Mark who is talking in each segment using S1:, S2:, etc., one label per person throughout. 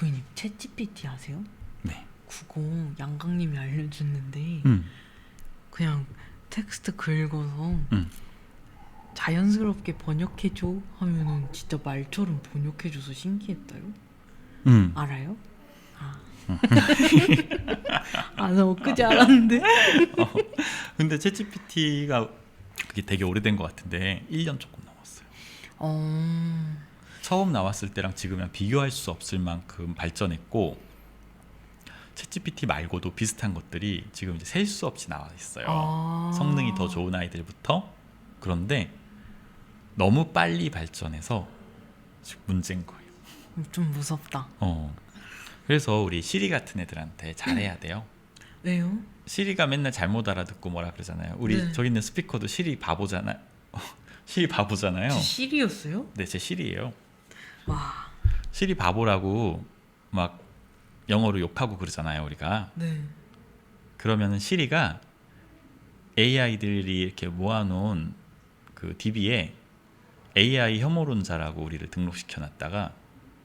S1: 도희님 챗GPT 아세요?
S2: 네.
S1: 그거 양강님이 알려줬는데
S2: 음.
S1: 그냥 텍스트 긁어서
S2: 음.
S1: 자연스럽게 번역해줘 하면은 진짜 말처럼 번역해줘서 신기했다요. 알아요? 아, 나 엊그제 알았는데.
S2: 근데 챗GPT가 그게 되게 오래된 것 같은데 1년 조금 넘었어요. 처음 나왔을 때랑 지금이랑 비교할 수 없을 만큼 발전했고 챗GPT 말고도 비슷한 것들이 지금 이제 셀 수 없이 나와 있어요. 성능이 더 좋은 아이들부터. 그런데 너무 빨리 발전해서 지금 문제인 거예요.
S1: 좀 무섭다.
S2: 그래서 우리 시리 같은 애들한테 잘해야 돼요.
S1: 왜요?
S2: 시리가 맨날 잘못 알아듣고 뭐라 그러잖아요. 우리
S1: 네.
S2: 저기 있는 스피커도 시리 바보잖아요. 시리 바보잖아요.
S1: 저 시리였어요?
S2: 네, 제 시리예요.
S1: 와.
S2: 시리 바보라고 막 영어로 욕하고 그러잖아요, 우리가.
S1: 네.
S2: 그러면은 시리가 AI들이 이렇게 모아놓은 그 DB에 AI 혐오론자라고 우리를 등록시켜놨다가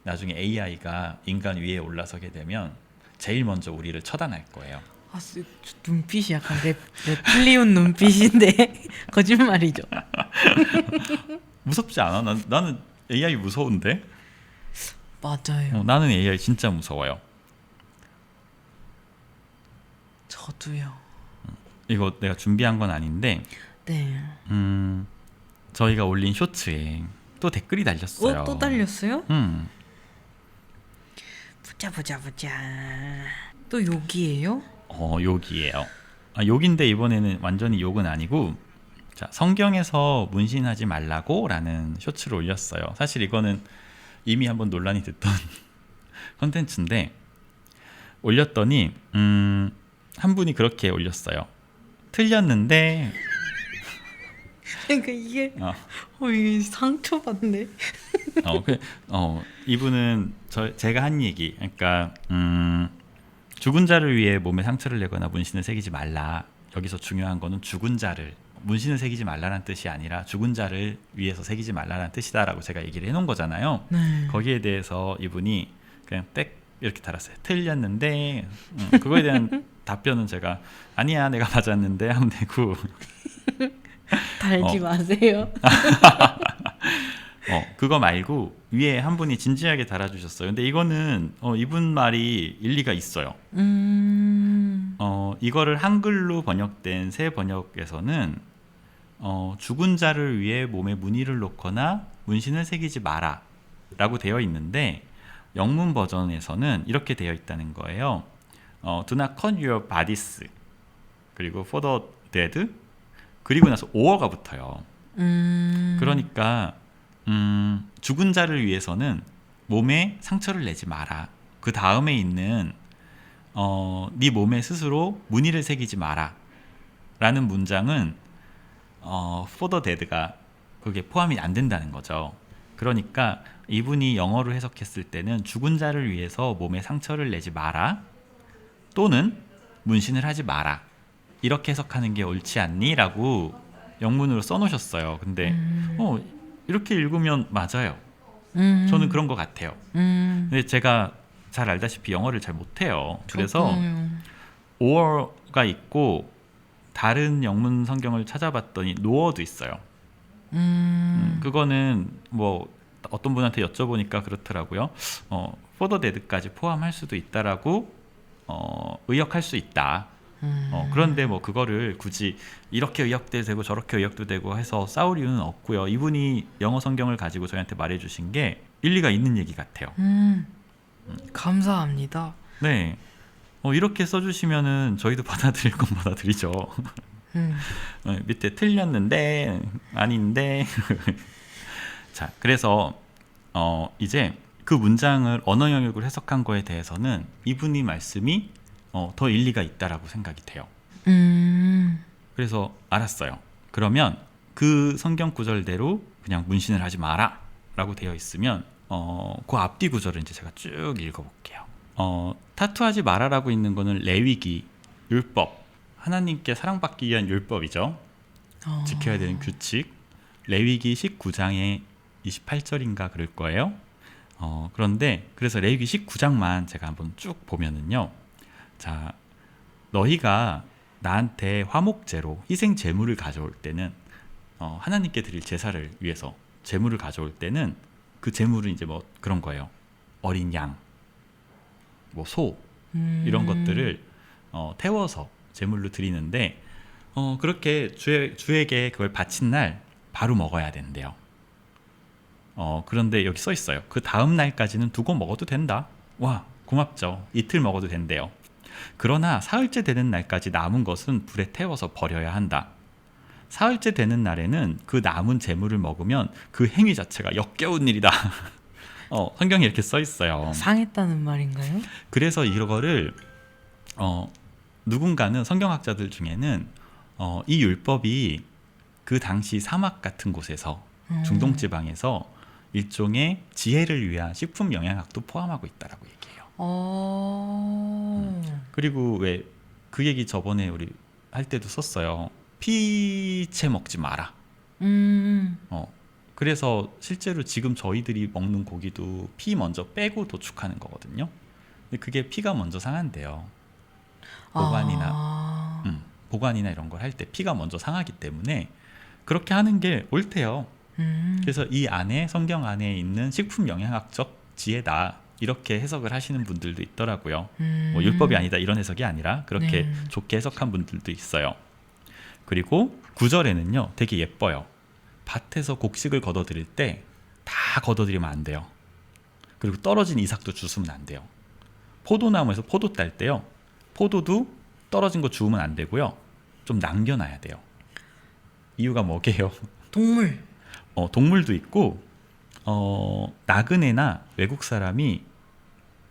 S2: 나중에 AI가 인간 위에 올라서게 되면 제일 먼저 우리를 처단할 거예요.
S1: 저 눈빛이 약간 레플리온 눈빛인데 거짓말이죠.
S2: 무섭지 않아? 나는 AI 무서운데?
S1: 맞아요.
S2: 나는 AI 진짜 무서워요.
S1: 저도요.
S2: 이거 내가 준비한 건 아닌데
S1: 네.
S2: 저희가 올린 쇼츠에 또 댓글이 달렸어요.
S1: 또 달렸어요? 보자. 또 욕이에요?
S2: 욕이에요. 욕인데 이번에는 완전히 욕은 아니고 자, 성경에서 문신하지 말라고 라는 쇼츠를 올렸어요. 사실 이거는 이미 한번 논란이 됐던 컨텐츠인데 올렸더니 한 분이 그렇게 올렸어요. 틀렸는데
S1: 그러니까 이게 이게 상처받네.
S2: 이분은 제가 한 얘기, 그러니까 죽은 자를 위해 몸에 상처를 내거나 문신을 새기지 말라. 여기서 중요한 거는 죽은 자를 문신을 새기지 말라는 뜻이 아니라 죽은 자를 위해서 새기지 말라는 뜻이다라고 제가 얘기를 해놓은 거잖아요.
S1: 네.
S2: 거기에 대해서 이분이 그냥 땡 이렇게 달았어요. 틀렸는데 그거에 대한 답변은 제가 아니야 내가 맞았는데 하면 되고
S1: 달지 마세요.
S2: 그거 말고 위에 한 분이 진지하게 달아주셨어요. 근데 이거는 이분 말이 일리가 있어요. 이거를 한글로 번역된 새 번역에서는 죽은 자를 위해 몸에 무늬를 놓거나 문신을 새기지 마라 라고 되어 있는데 영문 버전에서는 이렇게 되어 있다는 거예요. Do not cut your bodies 그리고 for the dead 그리고 나서 or가 붙어요. 그러니까 죽은 자를 위해서는 몸에 상처를 내지 마라. 그 다음에 있는 네 몸에 스스로 무늬를 새기지 마라 라는 문장은 for the dead가 그게 포함이 안 된다는 거죠. 그러니까 이분이 영어로 해석했을 때는 죽은 자를 위해서 몸에 상처를 내지 마라 또는 문신을 하지 마라 이렇게 해석하는 게 옳지 않니? 라고 영문으로 써놓으셨어요. 근데 이렇게 읽으면 맞아요. 저는 그런 것 같아요. 근데 제가 잘 알다시피 영어를 잘 못해요. 그래서 or가 있고 다른 영문 성경을 찾아봤더니 no어도 있어요. 그거는 뭐 어떤 분한테 여쭤보니까 그렇더라고요. for the dead까지 포함할 수도 있다라고 의역할 수 있다. 그런데 뭐 그거를 굳이 이렇게 의역도 되고 저렇게 의역도 되고 해서 싸울 이유는 없고요. 이분이 영어 성경을 가지고 저희한테 말해주신 게 일리가 있는 얘기 같아요.
S1: 감사합니다.
S2: 네, 이렇게 써주시면은 저희도 받아들일 건 받아들이죠. 밑에 틀렸는데 아닌데 자, 그래서 이제 그 문장을 언어 영역으로 해석한 거에 대해서는 이분이 말씀이 더 일리가 있다라고 생각이 돼요. 그래서 알았어요. 그러면 그 성경 구절대로 그냥 문신을 하지 마라 라고 되어 있으면 그 앞뒤 구절을 이제 제가 쭉 읽어볼게요. 타투하지 마라라고 있는 거는 레위기 율법, 하나님께 사랑받기 위한 율법이죠. 지켜야 되는 규칙. 레위기 19장의 28절인가 그럴 거예요. 그런데 그래서 레위기 19장만 제가 한번 쭉 보면은요. 자, 너희가 나한테 화목제로 희생 제물을 가져올 때는 하나님께 드릴 제사를 위해서 제물을 가져올 때는 그 제물은 이제 뭐 그런 거예요. 어린 양, 뭐 소 이런 것들을 태워서 제물로 드리는데 그렇게 주에게 그걸 바친 날 바로 먹어야 된대요. 그런데 여기 써 있어요. 그 다음 날까지는 두고 먹어도 된다. 와, 고맙죠. 이틀 먹어도 된대요. 그러나 사흘째 되는 날까지 남은 것은 불에 태워서 버려야 한다. 사흘째 되는 날에는 그 남은 재물을 먹으면 그 행위 자체가 역겨운 일이다. 성경에 이렇게 써 있어요.
S1: 상했다는 말인가요?
S2: 그래서 이거를 누군가는 성경학자들 중에는 이 율법이 그 당시 사막 같은 곳에서 중동 지방에서 일종의 지혜를 위한 식품 영양학도 포함하고 있다라고 얘기해요. 그리고 왜 그 얘기 저번에 우리 할 때도 썼어요. 피채 먹지 마라. 그래서 실제로 지금 저희들이 먹는 고기도 피 먼저 빼고 도축하는 거거든요. 근데 그게 피가 먼저 상한대요. 보관이나 이런 걸 할 때 피가 먼저 상하기 때문에 그렇게 하는 게 옳대요. 그래서 이 안에 성경 안에 있는 식품 영양학적 지혜다 이렇게 해석을 하시는 분들도 있더라고요. 뭐 율법이 아니다 이런 해석이 아니라 그렇게
S1: 네.
S2: 좋게 해석한 분들도 있어요. 그리고 9절에는요 되게 예뻐요. 밭에서 곡식을 걷어들일 때 다 걷어들이면 안 돼요. 그리고 떨어진 이삭도 주우면 안 돼요. 포도나무에서 포도 딸 때요 포도도 떨어진 거 주우면 안 되고요. 좀 남겨놔야 돼요. 이유가 뭐게요?
S1: 동물.
S2: 동물도 있고 나그네나 외국 사람이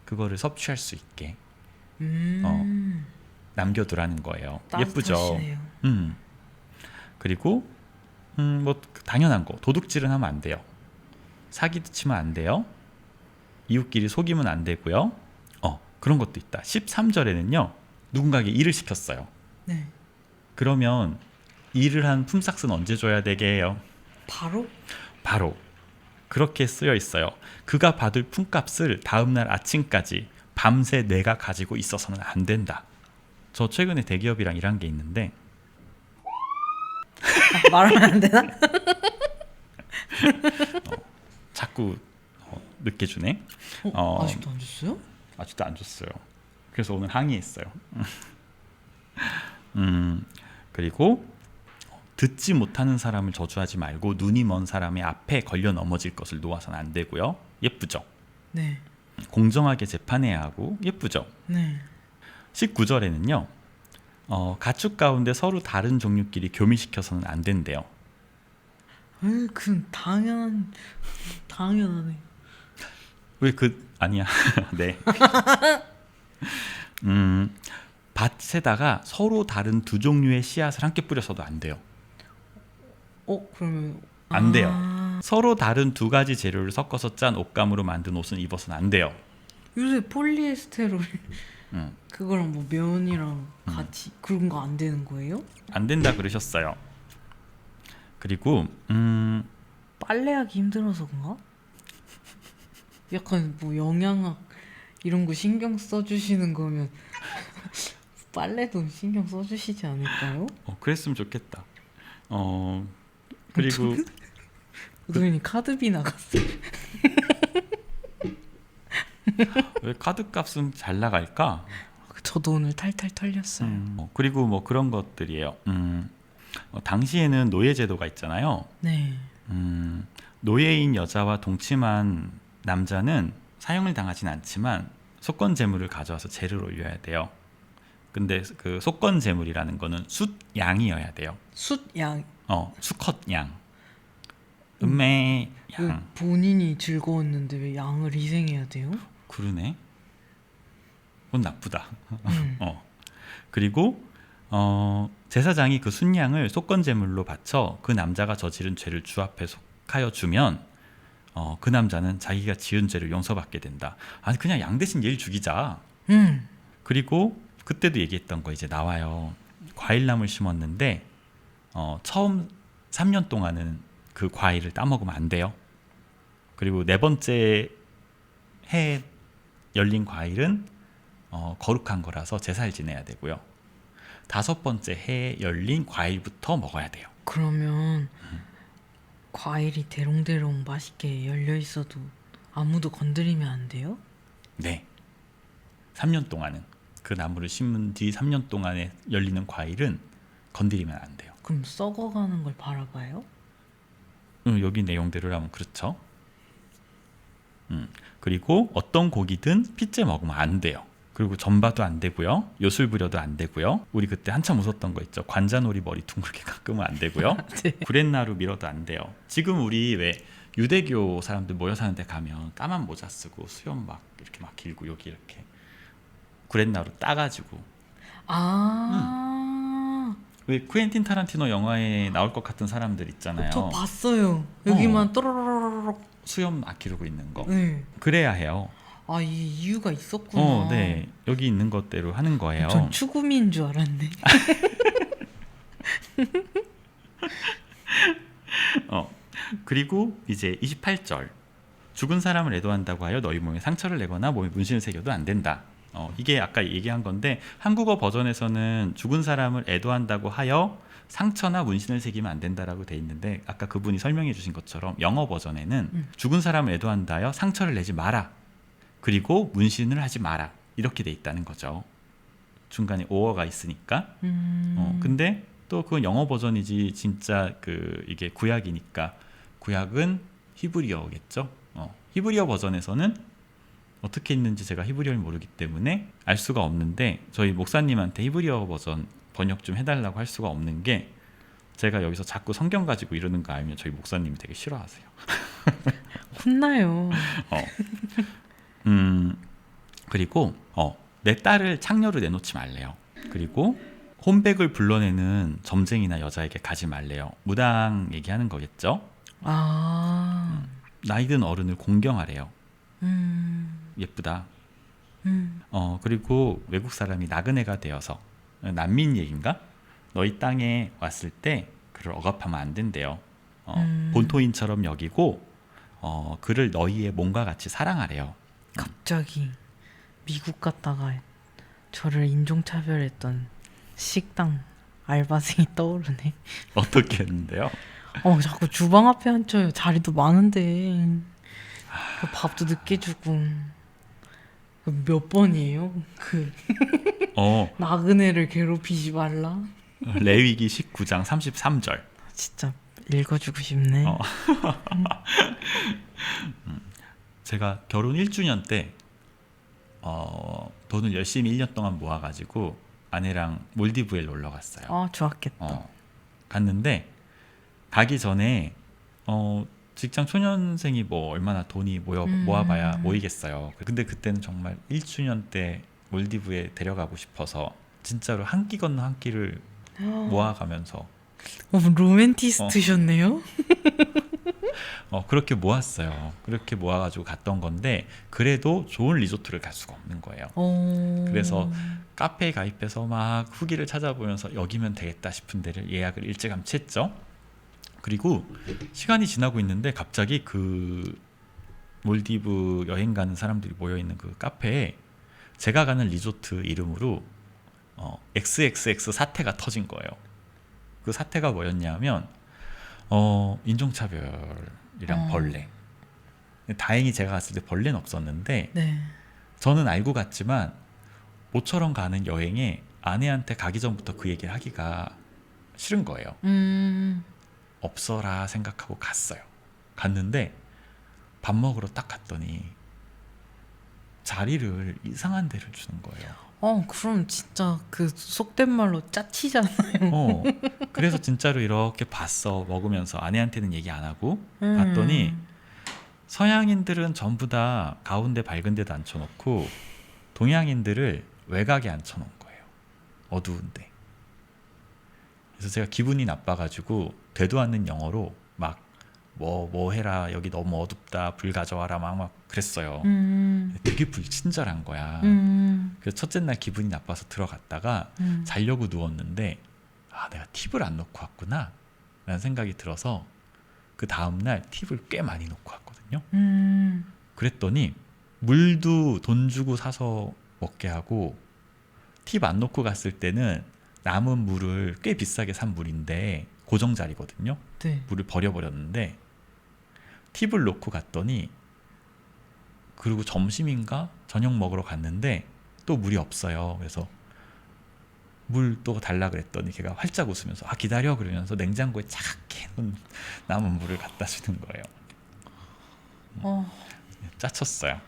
S2: 그거를 섭취할 수 있게 남겨두라는 거예요. 예쁘죠?
S1: 따뜻하시네요.
S2: 그리고 뭐 당연한 거 도둑질은 하면 안 돼요. 사기도 치면 안 돼요. 이웃끼리 속이면 안 되고요. 그런 것도 있다. 13절에는요 누군가에게 일을 시켰어요.
S1: 네.
S2: 그러면 일을 한 품삯은 언제 줘야 되게 해요? 바로 그렇게 쓰여 있어요. 그가 받을 품값을 다음날 아침까지 밤새 내가 가지고 있어서는 안 된다. 저 최근에 대기업이랑 일한 게 있는데
S1: 말하면 안 되나?
S2: 자꾸 늦게 주네.
S1: 아직도 안 줬어요?
S2: 아직도 안 줬어요. 그래서 오늘 항의했어요. 그리고 듣지 못하는 사람을 저주하지 말고 눈이 먼 사람의 앞에 걸려 넘어질 것을 놓아서는 안 되고요. 예쁘죠?
S1: 네.
S2: 공정하게 재판해야 하고 예쁘죠?
S1: 네.
S2: 19절에는요. 가축 가운데 서로 다른 종류끼리 교미시켜서는 안 된대요.
S1: 그 당연하네.
S2: 왜 아니야. 네. 밭에다가 서로 다른 두 종류의 씨앗을 함께 뿌려서도 안 돼요.
S1: 그러면
S2: 안 돼요. 서로 다른 두 가지 재료를 섞어서 짠 옷감으로 만든 옷은 입어서는 안 돼요.
S1: 요새 폴리에스테롤 그거랑 뭐 면이랑 같이 그런 거 안 되는 거예요?
S2: 안 된다 그러셨어요. 그리고
S1: 빨래하기 힘들어서 그런가? 약간 뭐 영양학 이런 거 신경 써주시는 거면 빨래도 신경 써주시지 않을까요?
S2: 그랬으면 좋겠다. 그리고
S1: 우동이 카드비 나갔어.
S2: 왜 카드값은 잘 나갈까?
S1: 저도 오늘 탈탈 털렸어요.
S2: 그리고 뭐 그런 것들이에요. 당시에는 노예제도가 있잖아요.
S1: 네.
S2: 노예인 여자와 동침한 남자는 사형을 당하진 않지만 속건 재물을 가져와서 제를 올려야 돼요. 근데 그 속건 재물이라는 거는 숫양이어야 돼요.
S1: 숫양.
S2: 수컷 양. 음매
S1: 왜
S2: 양.
S1: 본인이 즐거웠는데 왜 양을 희생해야 돼요?
S2: 그러네. 그건 나쁘다. 그리고 제사장이 그 순양을 속건 제물로 바쳐 그 남자가 저지른 죄를 주 앞에 속하여 주면 그 남자는 자기가 지은 죄를 용서받게 된다. 아니 그냥 양 대신 얘를 죽이자. 그리고 그때도 얘기했던 거 이제 나와요. 과일나무를 심었는데 처음 3년 동안은 그 과일을 따먹으면 안 돼요. 그리고 네 번째 해에 열린 과일은 거룩한 거라서 제사를 지내야 되고요. 5번째 해에 열린 과일부터 먹어야 돼요.
S1: 그러면 과일이 대롱대롱 맛있게 열려 있어도 아무도 건드리면 안 돼요?
S2: 네. 3년 동안은 그 나무를 심은 뒤 3년 동안에 열리는 과일은 건드리면 안 돼요.
S1: 그럼 썩어가는 걸 바라봐요?
S2: 여기 내용대로 하면 그렇죠. 그리고 어떤 고기든 핏째 먹으면 안 돼요. 그리고 전봐도 안 되고요. 요술 부려도 안 되고요. 우리 그때 한참 웃었던 거 있죠. 관자놀이 머리 둥글게 깎으면 안 되고요.
S1: 네.
S2: 구렛나루 밀어도 안 돼요. 지금 우리 왜 유대교 사람들 모여 사는 데 가면 까만 모자 쓰고 수염 막 이렇게 막 길고 여기 이렇게 구렛나루 따가지고 왜 쿠엔틴 타란티노 영화에 나올 것 같은 사람들 있잖아요.
S1: 저 봤어요. 여기만 또로로로록.
S2: 수염 막 기르고 있는 거.
S1: 네.
S2: 그래야 해요.
S1: 아, 이 이유가 있었구나.
S2: 네. 여기 있는 것대로 하는 거예요.
S1: 전 추구미인 줄 알았네.
S2: 그리고 이제 28절. 죽은 사람을 애도한다고 하여 너희 몸에 상처를 내거나 몸에 문신을 새겨도 안 된다. 이게 아까 얘기한 건데 한국어 버전에서는 죽은 사람을 애도한다고 하여 상처나 문신을 새기면 안 된다라고 돼 있는데 아까 그분이 설명해 주신 것처럼 영어 버전에는 죽은 사람을 애도한다 하여 상처를 내지 마라. 그리고 문신을 하지 마라. 이렇게 돼 있다는 거죠. 중간에 오어가 있으니까. 근데 또 그건 영어 버전이지 진짜 이게 구약이니까 구약은 히브리어겠죠. 히브리어 버전에서는 어떻게 있는지 제가 히브리어를 모르기 때문에 알 수가 없는데 저희 목사님한테 히브리어 버전 번역 좀 해달라고 할 수가 없는 게 제가 여기서 자꾸 성경 가지고 이러는 거 알면 저희 목사님이 되게 싫어하세요.
S1: 혼나요.
S2: 그리고 내 딸을 창녀로 내놓지 말래요. 그리고 혼백을 불러내는 점쟁이나 여자에게 가지 말래요. 무당 얘기하는 거겠죠. 나이든 어른을 공경하래요. 예쁘다. 그리고 외국 사람이 나그네가 되어서 난민 얘기인가? 너희 땅에 왔을 때 그를 억압하면 안 된대요. 본토인처럼 여기고 그를 너희의 몸과 같이 사랑하래요.
S1: 갑자기 미국 갔다가 저를 인종차별했던 식당 알바생이 떠오르네.
S2: 어떻게 했는데요?
S1: 자꾸 주방 앞에 앉혀요. 자리도 많은데 밥도 늦게 주고. 몇 번이에요? 나그네를 괴롭히지 말라.
S2: 레위기 19장 33절.
S1: 진짜 읽어주고 싶네.
S2: 제가 결혼 1주년 때 돈을 열심히 1년 동안 모아가지고 아내랑 몰디브에 놀러 갔어요.
S1: 좋았겠다.
S2: 갔는데 가기 전에 직장 초년생이 뭐 얼마나 돈이 모아봐야 모이겠어요. 근데 그때는 정말 1주년 때 몰디브에 데려가고 싶어서 진짜로 한 끼 건너 한 끼를 모아가면서
S1: 로맨티스트셨네요.
S2: 그렇게 모았어요. 그렇게 모아가지고 갔던 건데 그래도 좋은 리조트를 갈 수가 없는 거예요. 그래서 카페에 가입해서 막 후기를 찾아보면서 여기면 되겠다 싶은 데를 예약을 일찌감치 했죠. 그리고 시간이 지나고 있는데 갑자기 그 몰디브 여행 가는 사람들이 모여있는 그 카페에 제가 가는 리조트 이름으로 XXX 사태가 터진 거예요. 그 사태가 뭐였냐면 인종차별이랑 벌레. 다행히 제가 갔을 때 벌레는 없었는데
S1: 네.
S2: 저는 알고 갔지만 모처럼 가는 여행에 아내한테 가기 전부터 그 얘기를 하기가 싫은 거예요. 없어라 생각하고 갔어요. 갔는데 밥 먹으러 딱 갔더니 자리를 이상한 데를 주는 거예요.
S1: 그럼 진짜 그 속된 말로 짜치잖아요.
S2: 그래서 진짜로 이렇게 봤어. 먹으면서 아내한테는 얘기 안 하고 봤더니 서양인들은 전부 다 가운데 밝은 데도 앉혀놓고 동양인들을 외곽에 앉혀놓은 거예요. 어두운데. 그래서 제가 기분이 나빠가지고 되도 않는 영어로 막 뭐 해라, 여기 너무 어둡다, 불 가져와라 막 그랬어요. 되게 불친절한 거야. 그래서 첫째 날 기분이 나빠서 들어갔다가 자려고 누웠는데 내가 팁을 안 놓고 왔구나 라는 생각이 들어서 그 다음날 팁을 꽤 많이 놓고 왔거든요. 그랬더니 물도 돈 주고 사서 먹게 하고 팁 안 놓고 갔을 때는 남은 물을 꽤 비싸게 산 물인데 고정 자리거든요.
S1: 네.
S2: 물을 버려버렸는데 팁을 놓고 갔더니 그리고 점심인가 저녁 먹으러 갔는데 또 물이 없어요. 그래서 물 또 달라 그랬더니 걔가 활짝 웃으면서 아 기다려 그러면서 냉장고에 착 해놓은 남은 물을 갖다 주는 거예요.
S1: 어,
S2: 짜쳤어요.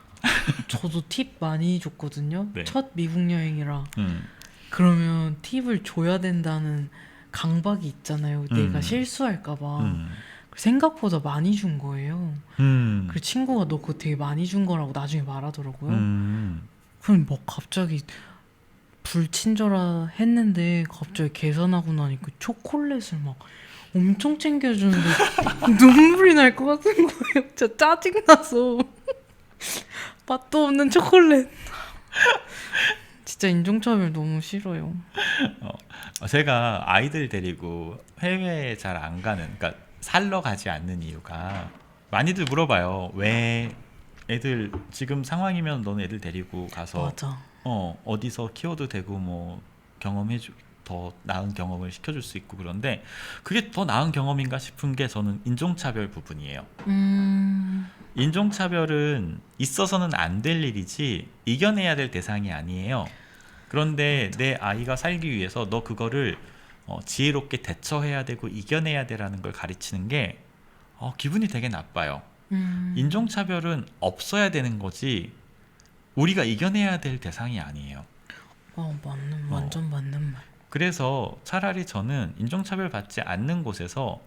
S1: 저도 팁 많이 줬거든요.
S2: 네.
S1: 첫 미국 여행이라.
S2: 음,
S1: 그러면 팁을 줘야 된다는 강박이 있잖아요. 내가
S2: 음.
S1: 실수할까봐.
S2: 음,
S1: 생각보다 많이 준 거예요.
S2: 음,
S1: 그 친구가 너 그거 되게 많이 준 거라고 나중에 말하더라고요.
S2: 음.
S1: 그럼 뭐 갑자기 불친절하 했는데 갑자기 계산하고 나니까 초콜릿을 막 엄청 챙겨주는데 눈물이 날 것 같은 거예요. 진짜 짜증나서. 맛도 없는 초콜릿. 진짜 인종차별 너무 싫어요.
S2: 제가 아이들 데리고 해외에 잘 안 가는, 그러니까 살러 가지 않는 이유가 많이들 물어봐요. 왜 애들 지금 상황이면 너는 애들 데리고 가서
S1: 맞아.
S2: 어디서 키워도 되고 뭐 경험해주 더 나은 경험을 시켜줄 수 있고 그런데 그게 더 나은 경험인가 싶은 게 저는 인종차별 부분이에요. 인종차별은 있어서는 안 될 일이지 이겨내야 될 대상이 아니에요. 그런데 내 아이가 살기 위해서 너 그거를 지혜롭게 대처해야 되고 이겨내야 되라는 걸 가르치는 게 기분이 되게 나빠요. 인종차별은 없어야 되는 거지 우리가 이겨내야 될 대상이 아니에요.
S1: 맞는 완전 맞는 말.
S2: 그래서 차라리 저는 인종차별 받지 않는 곳에서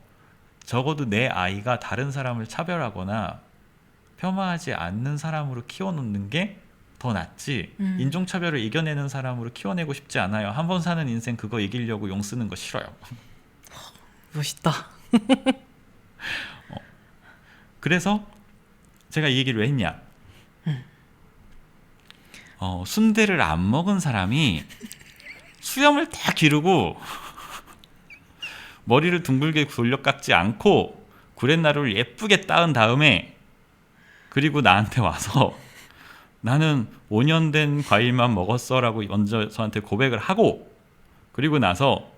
S2: 적어도 내 아이가 다른 사람을 차별하거나 폄하하지 않는 사람으로 키워놓는 게 더 낫지 인종차별을 이겨내는 사람으로 키워내고 싶지 않아요. 한 번 사는 인생 그거 이기려고 용 쓰는 거 싫어요.
S1: 멋있다.
S2: 그래서 제가 이 얘기를 왜 했냐. 순대를 안 먹은 사람이 수염을 다 기르고 머리를 둥글게 돌려 깎지 않고 구렛나루를 예쁘게 따은 다음에 그리고 나한테 와서 나는 5년 된 과일만 먹었어 라고 먼저 저한테 고백을 하고 그리고 나서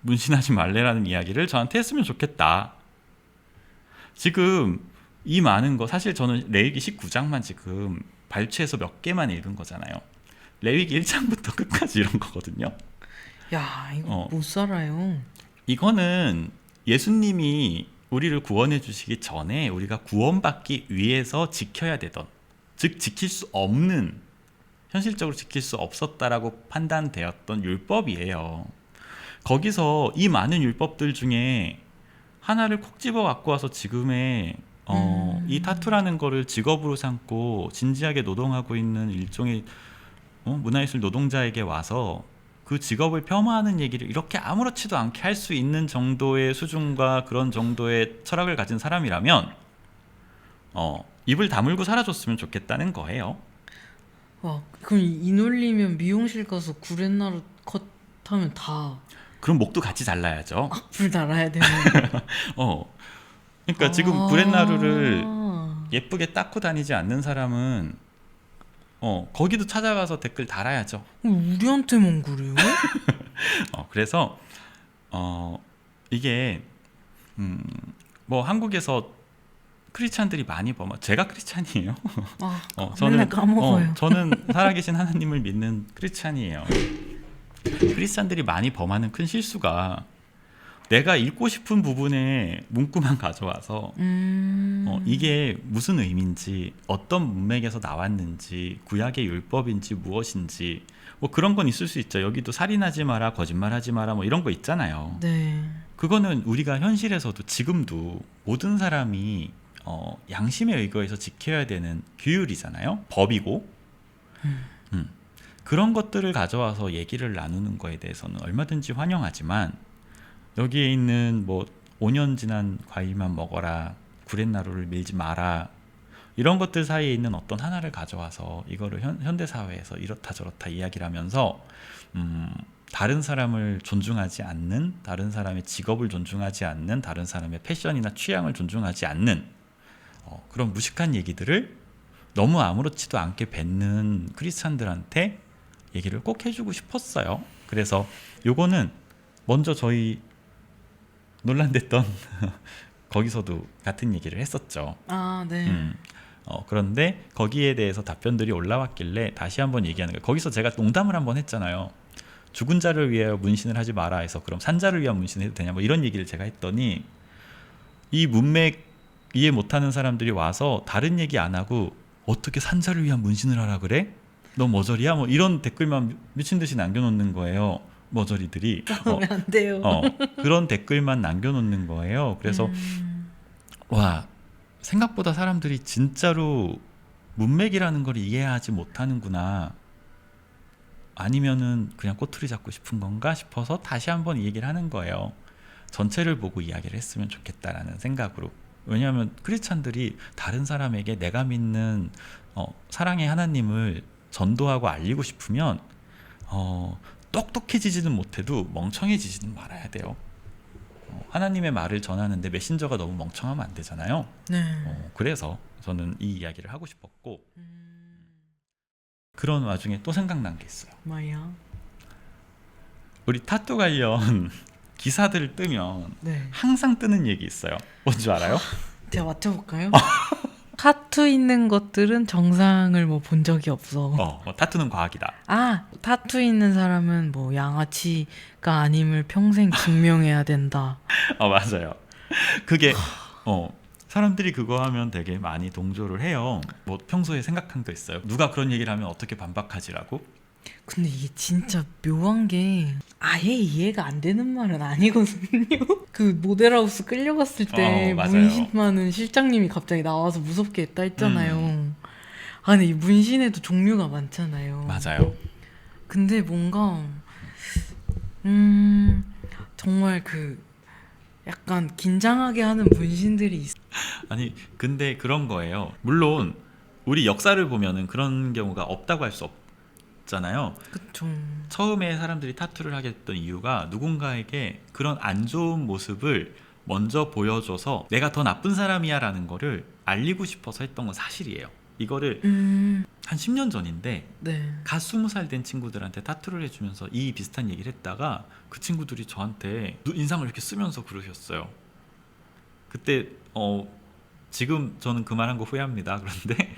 S2: 문신하지 말래라는 이야기를 저한테 했으면 좋겠다. 지금 이 많은 거 사실 저는 레위기 19장만 지금 발췌해서 몇 개만 읽은 거잖아요. 레위기 1장부터 끝까지 이런 거거든요.
S1: 야, 이거 못 살아요.
S2: 이거는 예수님이 우리를 구원해 주시기 전에 우리가 구원받기 위해서 지켜야 되던, 즉 지킬 수 없는, 현실적으로 지킬 수 없었다라고 판단되었던 율법이에요. 거기서 이 많은 율법들 중에 하나를 콕 집어 갖고 와서 지금의 이 타투라는 거를 직업으로 삼고 진지하게 노동하고 있는 일종의 문화예술 노동자에게 와서 그 직업을 폄하하는 얘기를 이렇게 아무렇지도 않게 할 수 있는 정도의 수준과 그런 정도의 철학을 가진 사람이라면 입을 다물고 살아줬으면 좋겠다는 거예요.
S1: 와, 그럼 이 논리면 미용실 가서 구렛나루 컷하면 다
S2: 그럼 목도 같이 잘라야죠.
S1: 악플 달아야 되는.
S2: 그러니까 지금 구렛나루를 예쁘게 닦고 다니지 않는 사람은 거기도 찾아가서 댓글 달아야죠.
S1: 우리한테만 그래요?
S2: 그래서 이게 뭐 한국에서 크리스찬들이 많이 제가 크리스찬이에요.
S1: 맨날 까먹어요.
S2: 저는 살아계신 하나님을 믿는 크리스찬이에요. 크리스찬들이 많이 범하는 큰 실수가 내가 읽고 싶은 부분에 문구만 가져와서 이게 무슨 의미인지 어떤 문맥에서 나왔는지 구약의 율법인지 무엇인지 뭐 그런 건 있을 수 있죠. 여기도 살인하지 마라, 거짓말하지 마라 뭐 이런 거 있잖아요.
S1: 네.
S2: 그거는 우리가 현실에서도 지금도 모든 사람이 양심에 의거해서 지켜야 되는 규율이잖아요. 법이고 그런 것들을 가져와서 얘기를 나누는 거에 대해서는 얼마든지 환영하지만 여기에 있는 뭐 5년 지난 과일만 먹어라, 구렛나루를 밀지 마라 이런 것들 사이에 있는 어떤 하나를 가져와서 이거를 현대 사회에서 이렇다 저렇다 이야기를 하면서 다른 사람을 존중하지 않는, 다른 사람의 직업을 존중하지 않는, 다른 사람의 패션이나 취향을 존중하지 않는 그런 무식한 얘기들을 너무 아무렇지도 않게 뱉는 크리스찬들한테 얘기를 꼭 해주고 싶었어요. 그래서 요거는 먼저 저희 논란됐던 거기서도 같은 얘기를 했었죠.
S1: 아, 네.
S2: 그런데 거기에 대해서 답변들이 올라왔길래 다시 한번 얘기하는 거예요. 거기서 제가 농담을 한번 했잖아요. 죽은 자를 위하여 문신을 하지 마라 해서 그럼 산자를 위한 문신을 해도 되냐 뭐 이런 얘기를 제가 했더니 이 문맥 이해 못하는 사람들이 와서 다른 얘기 안 하고 어떻게 산자를 위한 문신을 하라 그래? 너 머저리야? 뭐 이런 댓글만 미친 듯이 남겨놓는 거예요. 머저리들이
S1: 그러면 안 돼요.
S2: 그런 댓글만 남겨놓는 거예요. 그래서 와, 생각보다 사람들이 진짜로 문맥이라는 걸 이해하지 못하는구나. 아니면은 그냥 꼬투리 잡고 싶은 건가 싶어서 다시 한번 이 얘기를 하는 거예요. 전체를 보고 이야기를 했으면 좋겠다라는 생각으로. 왜냐하면 크리스찬들이 다른 사람에게 내가 믿는 사랑의 하나님을 전도하고 알리고 싶으면 똑똑해지지는 못해도 멍청해지지는 말아야 돼요. 하나님의 말을 전하는데 메신저가 너무 멍청하면 안 되잖아요.
S1: 네.
S2: 그래서 저는 이 이야기를 하고 싶었고 그런 와중에 또 생각난 게 있어요.
S1: 뭐야?
S2: 우리 타투 관련 기사들을 뜨면
S1: 네.
S2: 항상 뜨는 얘기 있어요. 뭔지 알아요?
S1: 제가 맞춰볼까요? 타투 있는 것들은 정상을 뭐 본 적이 없어.
S2: 타투는 과학이다.
S1: 아, 타투 있는 사람은 뭐 양아치가 아님을 평생 증명해야 된다.
S2: 맞아요. 그게 사람들이 그거 하면 되게 많이 동조를 해요. 뭐 평소에 생각한 거 있어요? 누가 그런 얘기를 하면 어떻게 반박하지라고?
S1: 근데 이게 진짜 묘한 게 아예 이해가 안 되는 말은 아니거든요. 그 모델하우스 끌려갔을 때
S2: 맞아요.
S1: 문신 많은 실장님이 갑자기 나와서 무섭게 했다 했잖아요. 아, 근데 이 문신에도 종류가 많잖아요.
S2: 맞아요.
S1: 근데 뭔가 정말 그 약간 긴장하게 하는 문신들이 있어.
S2: 아니 근데 그런 거예요. 물론 우리 역사를 보면은 그런 경우가 없다고 할 수 없잖아요.
S1: 그쵸.
S2: 처음에 사람들이 타투를 하게 됐던 이유가 누군가에게 그런 안 좋은 모습을 먼저 보여줘서 내가 더 나쁜 사람이야 라는 거를 알리고 싶어서 했던 건 사실이에요. 이거를 한 10년 전인데
S1: 네.
S2: 갓 20살 된 친구들한테 타투를 해주면서 이 비슷한 얘기를 했다가 그 친구들이 저한테 인상을 이렇게 쓰면서 그러셨어요. 그때 지금 저는 그 말 한 거 후회합니다. 그런데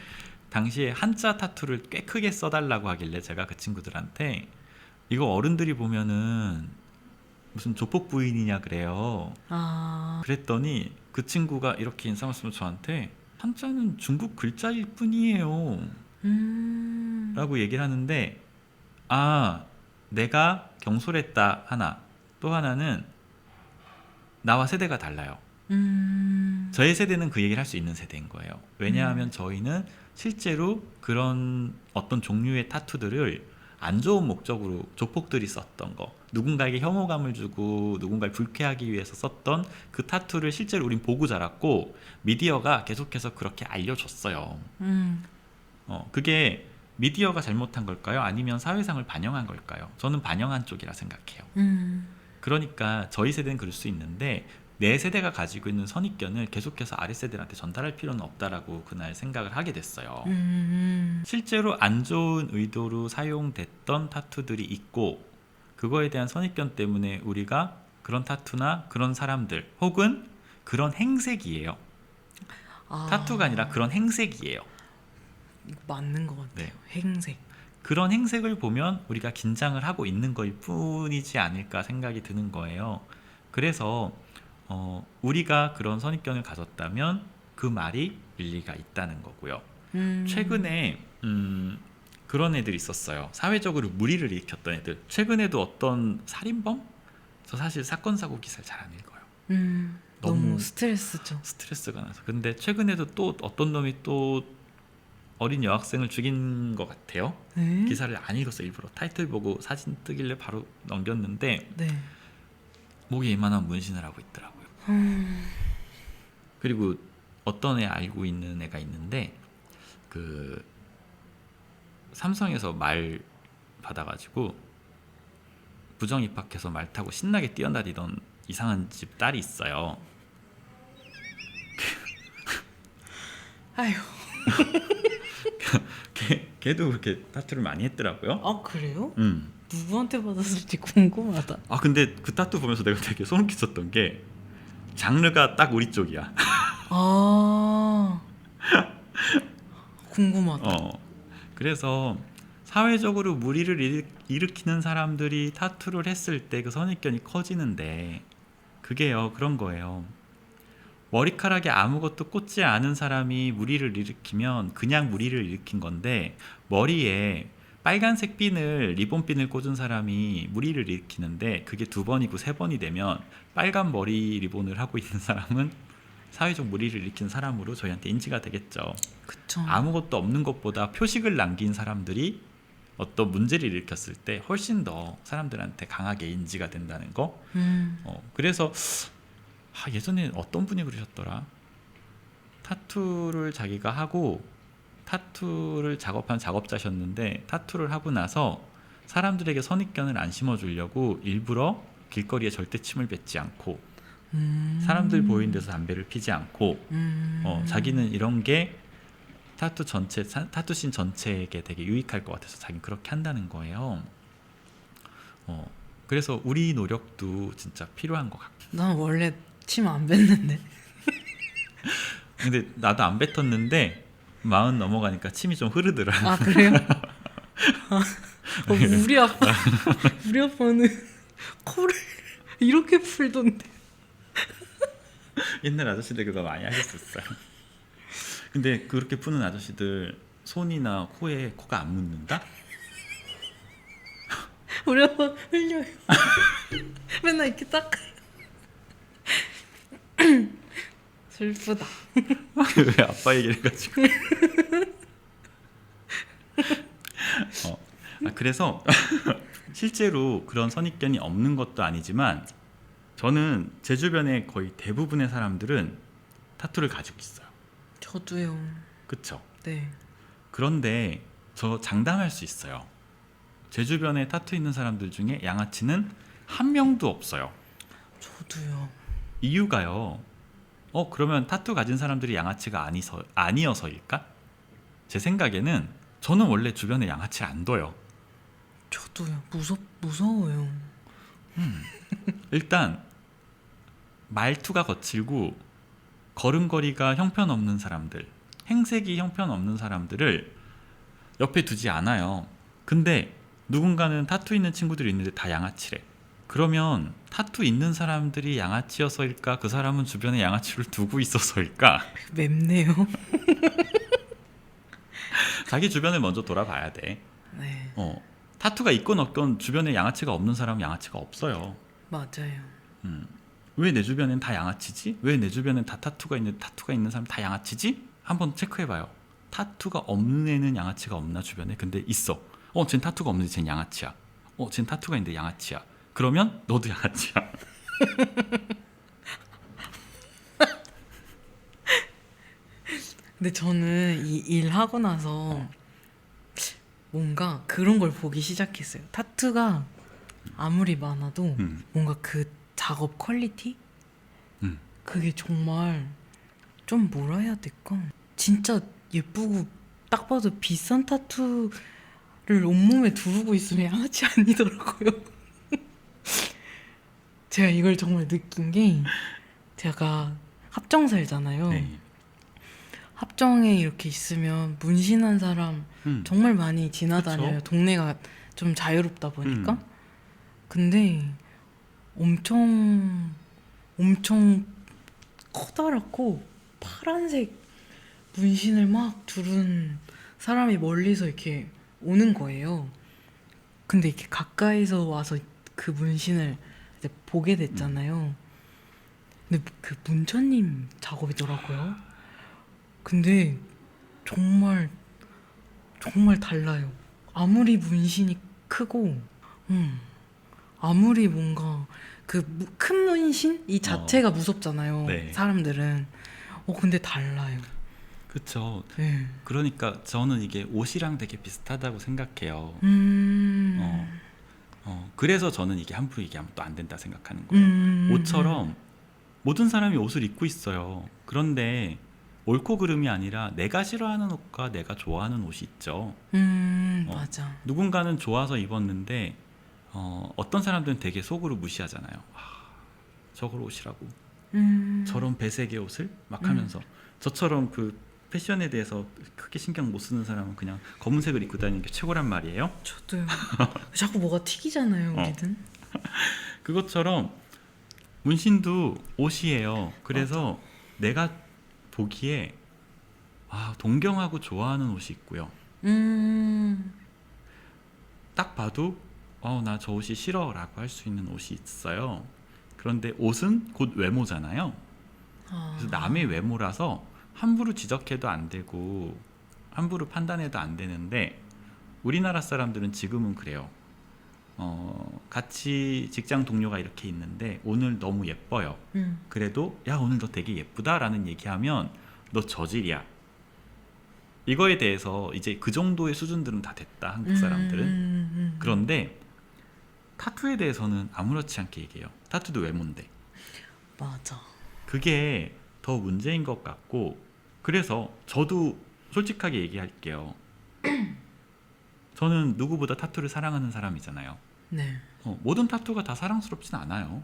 S2: 당시에 한자 타투를 꽤 크게 써달라고 하길래 제가 그 친구들한테 이거 어른들이 보면은 무슨 조폭 부인이냐 그래요. 그랬더니 그 친구가 이렇게 인상을 쓰면 저한테 한자는 중국 글자일 뿐이에요 라고 얘기를 하는데 내가 경솔했다 하나, 또 하나는 나와 세대가 달라요. 저희 세대는 그 얘기를 할 수 있는 세대인 거예요. 왜냐하면 저희는 실제로 그런 어떤 종류의 타투들을 안 좋은 목적으로 조폭들이 썼던 거, 누군가에게 혐오감을 주고 누군가를 불쾌하기 위해서 썼던 그 타투를 실제로 우린 보고 자랐고 미디어가 계속해서 그렇게 알려줬어요. 그게 미디어가 잘못한 걸까요? 아니면 사회상을 반영한 걸까요? 저는 반영한 쪽이라 생각해요. 그러니까 저희 세대는 그럴 수 있는데 내 세대가 가지고 있는 선입견을 계속해서 아래 세대한테 전달할 필요는 없다라고 그날 생각을 하게 됐어요. 실제로 안 좋은 의도로 사용됐던 타투들이 있고 그거에 대한 선입견 때문에 우리가 그런 타투나 그런 사람들 혹은 그런 행색이에요. 타투가 아니라 그런 행색이에요.
S1: 이거 맞는 것 같아요.
S2: 네.
S1: 행색.
S2: 그런 행색을 보면 우리가 긴장을 하고 있는 거일 뿐이지 않을까 생각이 드는 거예요. 그래서 우리가 그런 선입견을 가졌다면 그 말이 일리가 있다는 거고요. 최근에 그런 애들이 있었어요. 사회적으로 물의를 일으켰던 애들. 최근에도 어떤 살인범? 저 사실 사건 사고 기사를 잘 안 읽어요.
S1: 너무 스트레스죠.
S2: 스트레스가 나서. 근데 최근에도 또 어떤 놈이 또 어린 여학생을 죽인 것 같아요.
S1: 네?
S2: 기사를 안 읽었어요. 일부러 타이틀 보고 사진 뜨길래 바로 넘겼는데
S1: 네.
S2: 목에 이만한 문신을 하고 있더라고요. 그리고 어떤 애 알고 있는 애가 있는데 그 삼성에서 말 받아가지고 부정 입학해서 말 타고 신나게 뛰어다니던 이상한 집 딸이 있어요.
S1: 아휴.
S2: 걔도 그렇게 타투를 많이 했더라고요.
S1: 아 그래요?
S2: 음.
S1: 누구한테 받았을지 궁금하다.
S2: 아 근데 그 타투 보면서 내가 되게 소름 끼쳤던 게 장르가 딱 우리 쪽이야.
S1: 아 궁금하다.
S2: 그래서 사회적으로 무리를 일으키는 사람들이 타투를 했을 때 그 선입견이 커지는데 그게요 그런 거예요. 머리카락에 아무것도 꽂지 않은 사람이 무리를 일으키면 그냥 무리를 일으킨 건데 머리에 빨간색 핀을 리본핀을 꽂은 사람이 무리를 일으키는데 그게 2번이고 3번이 되면 빨간 머리 리본을 하고 있는 사람은 사회적 무리를 일으킨 사람으로 저희한테 인지가 되겠죠.
S1: 그쵸.
S2: 아무것도 없는 것보다 표식을 남긴 사람들이 어떤 문제를 일으켰을 때 훨씬 더 사람들한테 강하게 인지가 된다는 거. 그래서 예전에 어떤 분이 그러셨더라. 타투를 자기가 하고 타투를 작업한 작업자셨는데 타투를 하고 나서 사람들에게 선입견을 안 심어주려고 일부러 길거리에 절대 침을 뱉지 않고 사람들 보이는 데서 담배를 피지 않고 자기는 이런 게 타투신 전체에게 되게 유익할 것 같아서 자기는 그렇게 한다는 거예요. 그래서 우리 노력도 진짜 필요한 것 같고.
S1: 난 원래 침 안 뱉는데.
S2: 근데 나도 안 뱉었는데 40 넘어가니까 침이 좀 흐르더라.
S1: 아 그래요? 우리 아빠는 코를 이렇게 풀던데.
S2: 옛날 아저씨들 그거 많이 하셨었어요. 근데 그렇게 푸는 아저씨들 손이나 코에 코가 안 묻는다?
S1: 우리 아빠 흘려요. 맨날 이렇게 닦아요. 슬프다.
S2: 왜 아빠 얘기를 해가지고. 그래서 실제로 그런 선입견이 없는 것도 아니지만 저는 제 주변에 거의 대부분의 사람들은 타투를 가지고 있어요.
S1: 저도요.
S2: 그쵸?
S1: 네.
S2: 그런데 저 장담할 수 있어요. 제 주변에 타투 있는 사람들 중에 양아치는 한 명도 없어요.
S1: 저도요.
S2: 이유가요. 그러면 타투 가진 사람들이 양아치가 아니어서일까? 제 생각에는 저는 원래 주변에 양아치를 안 둬요.
S1: 저도요. 무서워요.
S2: 일단 말투가 거칠고 걸음걸이가 형편없는 사람들, 행색이 형편없는 사람들을 옆에 두지 않아요. 근데 누군가는 타투 있는 친구들이 있는데 다 양아치래. 그러면 타투 있는 사람들이 양아치여서일까? 그 사람은 주변에 양아치를 두고 있어서일까?
S1: 맵네요.
S2: 자기 주변을 먼저 돌아봐야 돼.
S1: 네.
S2: 타투가 있건 없건 주변에 양아치가 없는 사람은 양아치가 없어요.
S1: 맞아요.
S2: 왜 내 주변엔 다 양아치지? 왜 내 주변엔 다 타투가 있는 사람 다 양아치지? 한번 체크해봐요. 타투가 없는 애는 양아치가 없나 주변에? 근데 있어. 쟨 타투가 없는데 쟨 양아치야. 쟨 타투가 있는데 양아치야. 그러면 너도 양아치야.
S1: 근데 저는 이 일 하고 나서 뭔가 그런 걸 보기 시작했어요. 타투가 아무리 많아도 뭔가 그 작업 퀄리티? 그게 정말 좀 뭐라 해야 될까? 진짜 예쁘고 딱 봐도 비싼 타투를 온몸에 두르고 있으면 양아치 아니더라고요. 제가 이걸 정말 느낀 게 제가 합정 살잖아요.
S2: 네.
S1: 합정에 이렇게 있으면 문신한 사람 정말 많이 지나다녀요.
S2: 그쵸?
S1: 동네가 좀 자유롭다 보니까. 근데 엄청 커다랗고 파란색 문신을 막 두른 사람이 멀리서 이렇게 오는 거예요. 근데 이렇게 가까이서 와서 그 문신을 이제 보게 됐잖아요. 근데 그 문천님 작업이더라고요. 근데 정말 달라요. 아무리 문신이 크고, 아무리 뭔가 그 큰 문신 이 자체가 무섭잖아요.
S2: 네.
S1: 사람들은. 근데 달라요.
S2: 그쵸.
S1: 네.
S2: 그러니까 저는 이게 옷이랑 되게 비슷하다고 생각해요. 그래서 저는 이게 함부로 얘기하면 또 안 된다 생각하는 거예요. 옷처럼 모든 사람이 옷을 입고 있어요. 그런데 옳고 그름이 아니라 내가 싫어하는 옷과 내가 좋아하는 옷이 있죠.
S1: 맞아.
S2: 누군가는 좋아서 입었는데 어떤 사람들은 되게 속으로 무시하잖아요. 저걸 옷이라고 저런 배색의 옷을 막 하면서 저처럼 그 패션에 대해서 크게 신경 못 쓰는 사람은 그냥 검은색을 입고 다니는 게 최고란 말이에요.
S1: 저도요. 자꾸 뭐가 튀기잖아요, 우리는.
S2: 그것처럼 문신도 옷이에요. 그래서 내가 보기에 동경하고 좋아하는 옷이 있고요. 딱 봐도 나 저 옷이 싫어라고 할 수 있는 옷이 있어요. 그런데 옷은 곧 외모잖아요. 그래서 남의 외모라서 함부로 지적해도 안 되고 함부로 판단해도 안 되는데 우리나라 사람들은 지금은 그래요. 같이 직장 동료가 이렇게 있는데 오늘 너무 예뻐요. 그래도 야 오늘 너 되게 예쁘다라는 얘기하면 너 저질이야. 이거에 대해서 이제 그 정도의 수준들은 다 됐다, 한국 사람들은. 그런데 타투에 대해서는 아무렇지 않게 얘기해요. 타투도 외모인데.
S1: 맞아.
S2: 그게 더 문제인 것 같고, 그래서 저도 솔직하게 얘기할게요. 저는 누구보다 타투를 사랑하는 사람이잖아요.
S1: 네.
S2: 모든 타투가 다 사랑스럽진 않아요.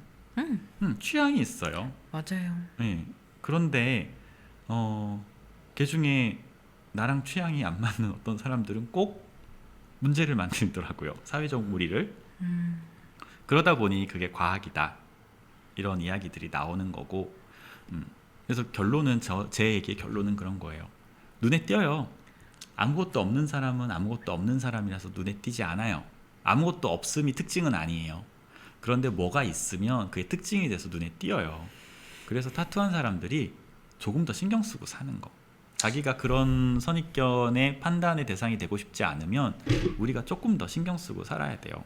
S2: 취향이 있어요.
S1: 맞아요.
S2: 네. 그런데 그 중에 나랑 취향이 안 맞는 어떤 사람들은 꼭 문제를 만들더라고요. 사회적 무리를. 그러다 보니 그게 과학이다. 이런 이야기들이 나오는 거고. 그래서 결론은 제 얘기의 결론은 그런 거예요. 눈에 띄어요. 아무것도 없는 사람은 아무것도 없는 사람이라서 눈에 띄지 않아요. 아무것도 없음이 특징은 아니에요. 그런데 뭐가 있으면 그게 특징이 돼서 눈에 띄어요. 그래서 타투한 사람들이 조금 더 신경 쓰고 사는 거. 자기가 그런 선입견의 판단의 대상이 되고 싶지 않으면 우리가 조금 더 신경 쓰고 살아야 돼요.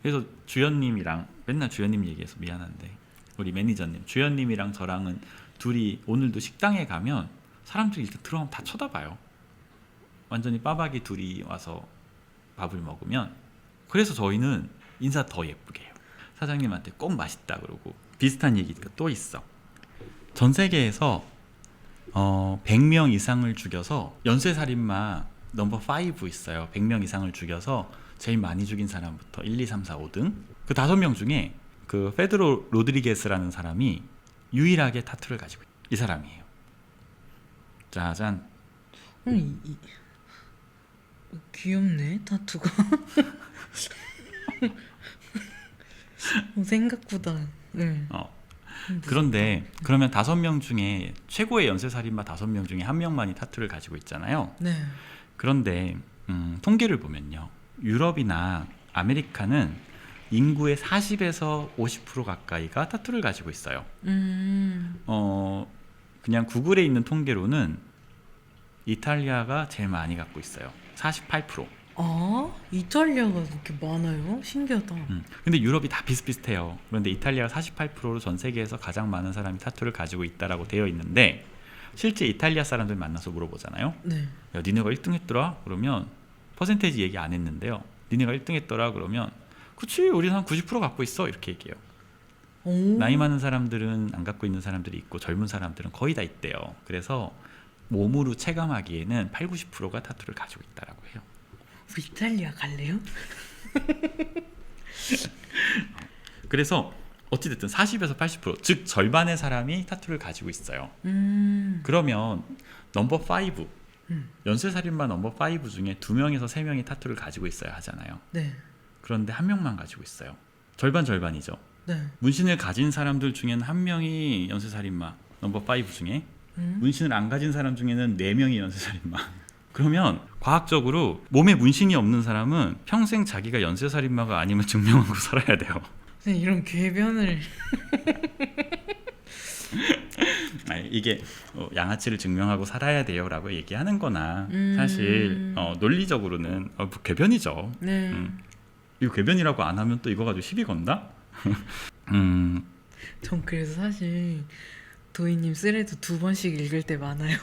S2: 그래서 주연님이랑 맨날 주연님 얘기해서 미안한데 우리 매니저님 주연님이랑 저랑은 둘이 오늘도 식당에 가면 사람들이 일단 들어가면 다 쳐다봐요. 완전히 빠박이 둘이 와서 밥을 먹으면. 그래서 저희는 인사 더 예쁘게 해요. 사장님한테 꼭 맛있다 그러고. 비슷한 얘기가 또 있어. 전 세계에서 100명 이상을 죽여서 연쇄살인마 넘버 5 있어요. 100명 이상을 죽여서 제일 많이 죽인 사람부터 1, 2, 3, 4, 5등 그 5명 중에 그 페드로 로드리게스라는 사람이 유일하게 타투를 가지고 있어요. 이 사람이에요. 짜잔.
S1: 귀엽네, 타투가. 생각보다. 네.
S2: 그런데 그러면 5명 중에 최고의 연쇄살인마 5명 중에 1명만이 타투를 가지고 있잖아요.
S1: 네.
S2: 그런데 통계를 보면요. 유럽이나 아메리카는 인구의 40에서 50% 가까이가 타투를 가지고 있어요. 그냥 구글에 있는 통계로는 이탈리아가 제일 많이 갖고 있어요. 48%.
S1: 이탈리아가 그렇게 많아요? 신기하다.
S2: 근데 유럽이 다 비슷비슷해요. 그런데 이탈리아가 48%로 전 세계에서 가장 많은 사람이 타투를 가지고 있다라고 되어 있는데 실제 이탈리아 사람들 만나서 물어보잖아요. 네. 야, 니네가 1등 했더라? 그러면 퍼센테이지 얘기 안 했는데요. 니네가 1등 했더라? 그러면 그치 우리 한 90% 갖고 있어 이렇게 얘기해요. 나이 많은 사람들은 안 갖고 있는 사람들이 있고 젊은 사람들은 거의 다 있대요. 그래서 몸으로 체감하기에는 8, 90%가 타투를 가지고 있다라고 해요.
S1: 우리 이탈리아 갈래요?
S2: 그래서 어찌됐든 40에서 80% 즉 절반의 사람이 타투를 가지고 있어요. 그러면 넘버 5 연쇄살인마 넘버 5 중에 2명에서 3명이 타투를 가지고 있어야 하잖아요.
S1: 네.
S2: 그런데 1명만 가지고 있어요. 절반이죠.
S1: 네.
S2: 문신을 가진 사람들 중에는 1명이 연쇄살인마 넘버 5 중에 문신을 안 가진 사람 중에는 4명이 연쇄살인마. 그러면 과학적으로 몸에 문신이 없는 사람은 평생 자기가 연쇄살인마가 아님을 증명하고 살아야 돼요.
S1: 이런 궤변을
S2: 아니, 이게 양아치를 증명하고 살아야 돼요라고 얘기하는 거나 사실 논리적으로는 궤변이죠.
S1: 네.
S2: 이거 궤변이라고 안 하면 또 이거 가지고 시비 건다?
S1: 전 그래서 사실 도희님 쓰레도 2번씩 읽을 때 많아요.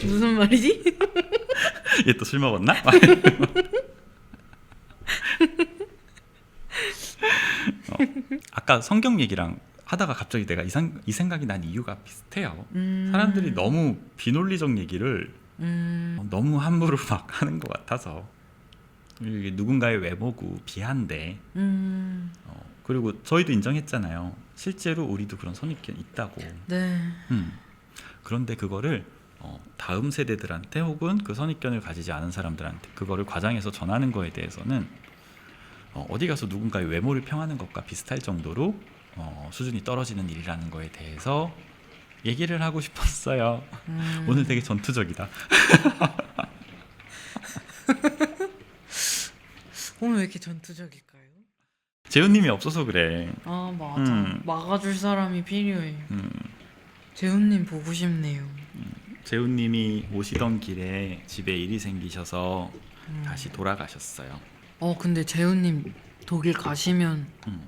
S1: 무슨 말이지?
S2: 얘 또 술 먹었나? 아까 성경 얘기랑 하다가 갑자기 내가 이 생각이 난 이유가 비슷해요.
S1: 음.
S2: 사람들이 너무 비논리적 얘기를 너무 함부로 막 하는 것 같아서. 이게 누군가의 외모고 비한데 그리고 저희도 인정했잖아요. 실제로 우리도 그런 선입견 있다고.
S1: 네.
S2: 그런데 그거를 다음 세대들한테 혹은 그 선입견을 가지지 않은 사람들한테 그거를 과장해서 전하는 거에 대해서는 어디 가서 누군가의 외모를 평하는 것과 비슷할 정도로 수준이 떨어지는 일이라는 거에 대해서 얘기를 하고 싶었어요. 오늘 되게 전투적이다.
S1: 오늘 왜 이렇게 전투적일까요?
S2: 재훈님이 없어서 그래.
S1: 아 맞아. 막아줄 사람이 필요해.
S2: 음,
S1: 재훈님 보고 싶네요.
S2: 재훈님이 오시던 길에 집에 일이 생기셔서 다시 돌아가셨어요.
S1: 근데 재훈님 독일 가시면
S2: 음.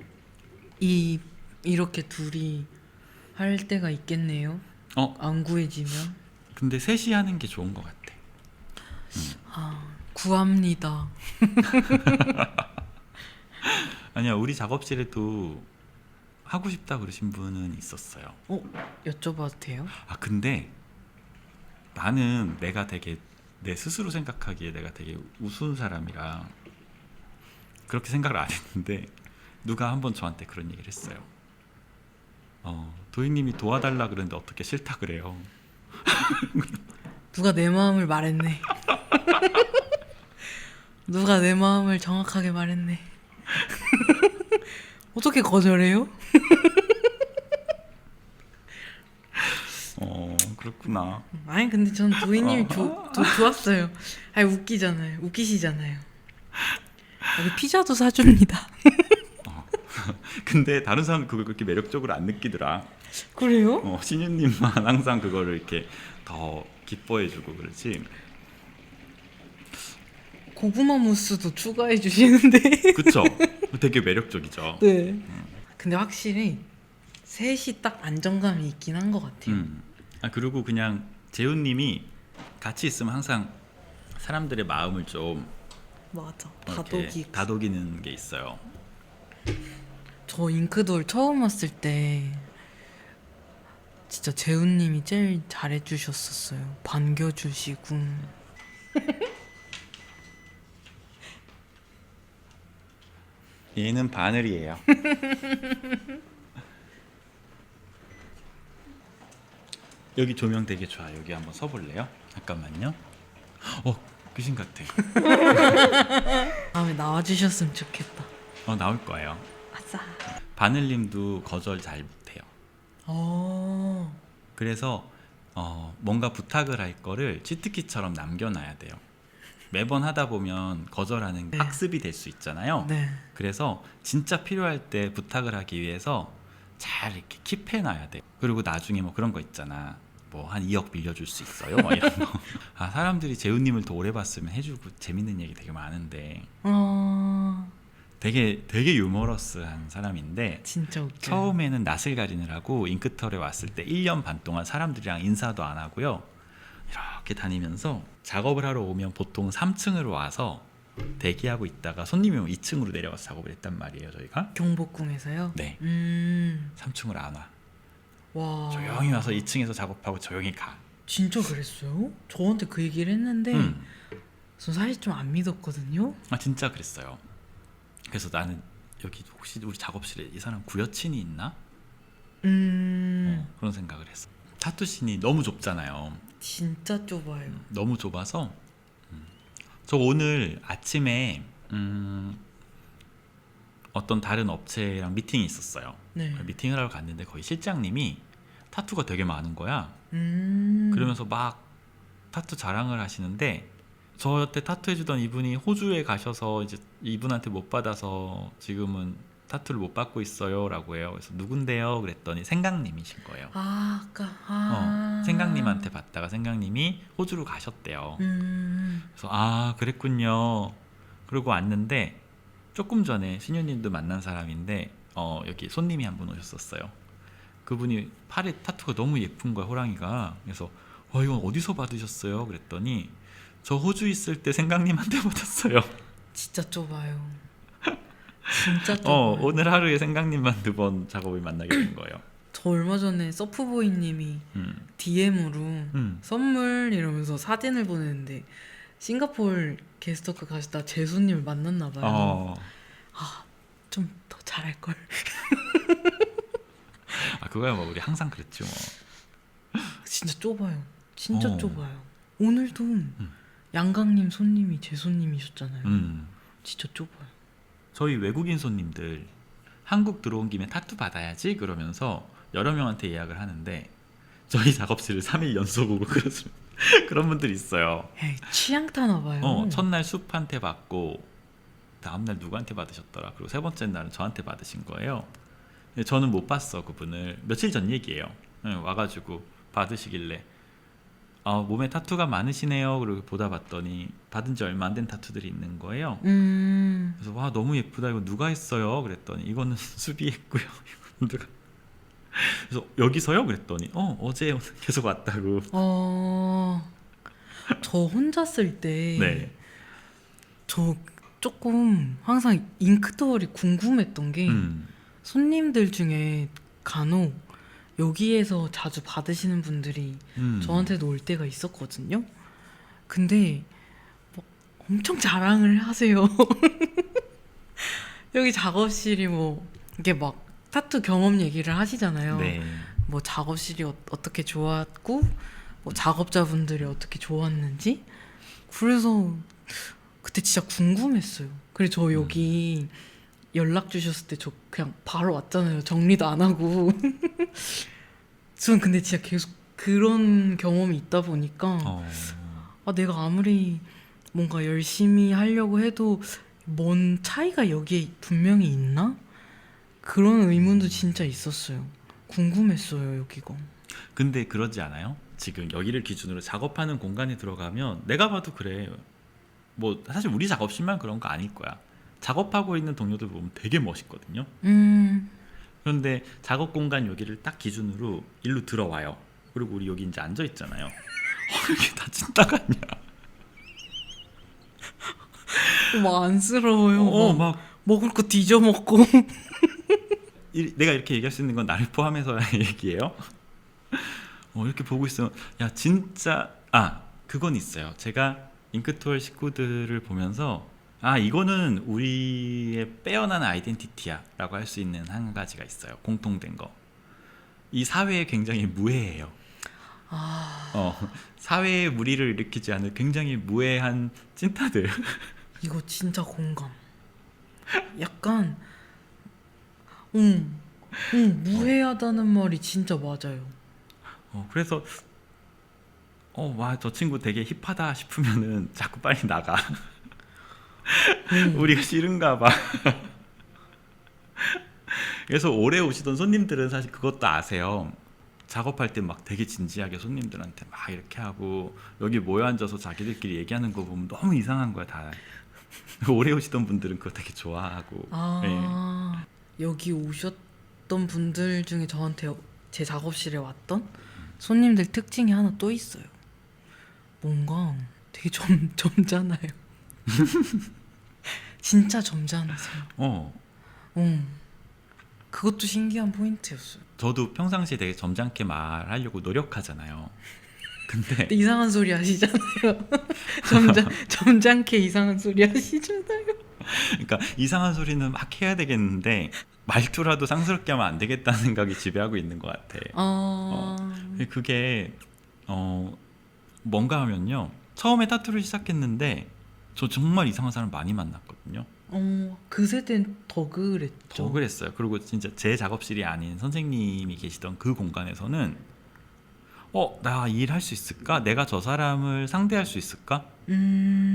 S1: 이렇게 둘이 할 때가 있겠네요. 안 구해지면.
S2: 근데 셋이 하는 게 좋은 것 같아.
S1: 구합니다.
S2: 아니야, 우리 작업실에도 하고 싶다 그러신 분은 있었어요.
S1: 여쭤봐도 돼요?
S2: 근데 나는 내가 되게 내 스스로 생각하기에 내가 되게 우스운 사람이라 그렇게 생각을 안 했는데 누가 한번 저한테 그런 얘기를 했어요. 도희님이 도와달라 그러는데 어떻게 싫다 그래요.
S1: 누가 내 마음을 말했네. 누가 내 마음을 정확하게 말했네. 어떻게 거절해요?
S2: 그렇구나.
S1: 아니 근데 전 도희님이 좋았어요. 아니 웃기잖아요. 웃기시잖아요. 여기 피자도 사줍니다.
S2: 근데 다른 사람은 그걸 그렇게 매력적으로 안 느끼더라.
S1: 그래요?
S2: 신유님만 항상 그거를 이렇게 더 기뻐해주고 그렇지.
S1: 고구마 무스도 추가해 주시는데.
S2: 그쵸? 되게 매력적이죠.
S1: 네. 근데 확실히 셋이 딱 안정감이 있긴 한 것 같아요.
S2: 그리고 그냥 재훈님이 같이 있으면 항상 사람들의 마음을 좀
S1: 맞아.
S2: 이렇게 다독이는 게 있어요.
S1: 저 잉크돌 처음 왔을 때 진짜 재훈님이 제일 잘해주셨었어요. 반겨주시고.
S2: 얘는 바늘이에요. 여기 조명 되게 좋아. 여기 한번 서볼래요? 잠깐만요. 귀신 같아.
S1: 다음에 나와주셨으면 좋겠다.
S2: 나올 거예요.
S1: 아싸.
S2: 바늘님도 거절 잘 못해요. 그래서 뭔가 부탁을 할 거를 치트키처럼 남겨놔야 돼요. 매번 하다 보면 거절하는
S1: 네.
S2: 학습이 될 수 있잖아요.
S1: 네.
S2: 그래서 진짜 필요할 때 부탁을 하기 위해서 잘 이렇게 킵해놔야 돼요. 그리고 나중에 뭐 그런 거 있잖아. 뭐 한 2억 빌려줄 수 있어요? 뭐 이런 거. 사람들이 재훈님을 더 오래 봤으면 해주고 재밌는 얘기 되게 많은데 되게 유머러스한 사람인데
S1: 진짜 웃겨요.
S2: 처음에는 낯을 가리느라고 잉크털에 왔을 때 1년 반 동안 사람들이랑 인사도 안 하고요. 이렇게 다니면서 작업을 하러 오면 보통 3층으로 와서 대기하고 있다가 손님이 오면 2층으로 내려가서 작업을 했단 말이에요. 저희가
S1: 경복궁에서요?
S2: 네. 3층으로 안 와.
S1: 와.
S2: 조용히 와서 2층에서 작업하고 조용히 가.
S1: 진짜 그랬어요? 저한테 그 얘기를 했는데 전 사실 좀 안 믿었거든요.
S2: 진짜 그랬어요. 그래서 나는 여기 혹시 우리 작업실에 이 사람 구여친이 있나? 그런 생각을 했어. 타투신이 너무 좁잖아요.
S1: 진짜 좁아요.
S2: 너무 좁아서 저 오늘 아침에 어떤 다른 업체랑 미팅이 있었어요.
S1: 네.
S2: 미팅을 하러 갔는데 거기 실장님이 타투가 되게 많은 거야. 그러면서 막 타투 자랑을 하시는데 저한테 타투 해주던 이분이 호주에 가셔서 이제 이분한테 못 받아서 지금은 타투를 못 받고 있어요 라고 해요. 그래서 누군데요? 그랬더니 생강님이신 거예요.
S1: 아까
S2: 생강님한테 받다가 생강님이 호주로 가셨대요. 그래서 그랬군요. 그러고 왔는데 조금 전에 신유님도 만난 사람인데 여기 손님이 한 분 오셨었어요. 그분이 팔에 타투가 너무 예쁜 거야, 호랑이가. 그래서 이건 어디서 받으셨어요? 그랬더니 저 호주 있을 때 생강님한테 받았어요.
S1: 진짜 좁아요. 진짜 좁아요.
S2: 오늘 하루에 생강님만 2번 작업을 만나게 된 거예요.
S1: 저 얼마 전에 서프보이님이
S2: 음,
S1: DM으로
S2: 음.
S1: 선물 이러면서 사진을 보냈는데 싱가포르 게스트워크 가시다 재수님을 만났나 봐요.
S2: 어,
S1: 좀 더 잘할 걸.
S2: 그거야 뭐 우리 항상 그랬지 뭐.
S1: 진짜 좁아요. 진짜
S2: 어.
S1: 좁아요. 오늘도 양강님 손님이 제 손님이셨잖아요. 진짜 좁아요.
S2: 저희 외국인 손님들 한국 들어온 김에 타투 받아야지 그러면서 여러 명한테 예약을 하는데 저희 작업실을 3일 연속 오고 그런 분들이 있어요.
S1: 에이, 취향 타나 봐요.
S2: 첫날 숲한테 받고 다음날 누구한테 받으셨더라. 그리고 세 번째 날은 저한테 받으신 거예요. 근데 저는 못 봤어 그분을. 며칠 전 얘기예요. 와가지고 받으시길래 몸에 타투가 많으시네요. 그리고 보다 봤더니 받은 지 얼마 안 된 타투들이 있는 거예요. 그래서 와 너무 예쁘다. 이거 누가 했어요? 그랬더니 이거는 수비 했고요. 이거는 누가. 그래서 여기서요? 그랬더니 어제 계속 왔다고.
S1: 저 혼자 쓸 때
S2: 네.
S1: 저 조금 항상 잉크더월이 궁금했던 게 손님들 중에 간혹 여기에서 자주 받으시는 분들이 저한테도 올 때가 있었거든요. 근데 뭐 엄청 자랑을 하세요. 여기 작업실이 뭐 이게 막 타투 경험 얘기를 하시잖아요.
S2: 네.
S1: 뭐 작업실이 어떻게 좋았고 뭐 작업자분들이 어떻게 좋았는지. 그래서 그때 진짜 궁금했어요. 그래서 저 여기 연락 주셨을 때 저 그냥 바로 왔잖아요. 정리도 안 하고. 저는 근데 진짜 계속 그런 경험이 있다 보니까 내가 아무리 뭔가 열심히 하려고 해도 뭔 차이가 여기에 분명히 있나? 그런 의문도 진짜 있었어요. 궁금했어요, 여기가.
S2: 근데 그러지 않아요? 지금 여기를 기준으로 작업하는 공간에 들어가면 내가 봐도 그래. 뭐 사실 우리 작업실만 그런 거 아닐 거야. 작업하고 있는 동료들 보면 되게 멋있거든요. 그런데 작업 공간 여기를 딱 기준으로 일로 들어와요. 그리고 우리 여기 이제 앉아 있잖아요. 이렇게 다 찐따 같냐?
S1: 막 안쓰러워요.
S2: 막
S1: 먹을 거 뒤져 먹고.
S2: 내가 이렇게 얘기할 수 있는 건 나를 포함해서 얘기해요. 이렇게 보고 있으면 야 진짜 그건 있어요. 제가 잉크토월 식구들을 보면서 이거는 우리의 빼어난 아이덴티티야 라고 할 수 있는 한 가지가 있어요. 공통된 거. 이 사회에 굉장히 무해해요. 사회에 무리를 일으키지 않을 굉장히 무해한 찐따들.
S1: 이거 진짜 공감. 약간 무해하다는 말이 진짜 맞아요.
S2: 그래서 와 저 친구 되게 힙하다 싶으면은 자꾸 빨리 나가. 우리가 싫은가 봐. 그래서 오래 오시던 손님들은 사실 그것도 아세요. 작업할 때 막 되게 진지하게 손님들한테 막 이렇게 하고 여기 모여 앉아서 자기들끼리 얘기하는 거 보면 너무 이상한 거야 다. 오래 오시던 분들은 그거 되게 좋아하고.
S1: 여기 오셨던 분들 중에 저한테 제 작업실에 왔던 손님들 특징이 하나 또 있어요. 뭔가 되게 점잖아요. 진짜 점잖으세요. 그것도 신기한 포인트였어요.
S2: 저도 평상시에 되게 점잖게 말하려고 노력하잖아요. 근데
S1: 이상한 소리 하시잖아요. 점잖게 이상한 소리 하시잖아요.
S2: 그러니까 이상한 소리는 막 해야 되겠는데 말투라도 상스럽게 하면 안 되겠다는 생각이 지배하고 있는 것 같아. 그게 뭔가 하면요. 처음에 타투를 시작했는데 저 정말 이상한 사람 많이 만났거든요.
S1: 그 세대는 더 그랬죠.
S2: 더 그랬어요. 그리고 진짜 제 작업실이 아닌 선생님이 계시던 그 공간에서는 나 이 일 할 수 있을까? 내가 저 사람을 상대할 수 있을까?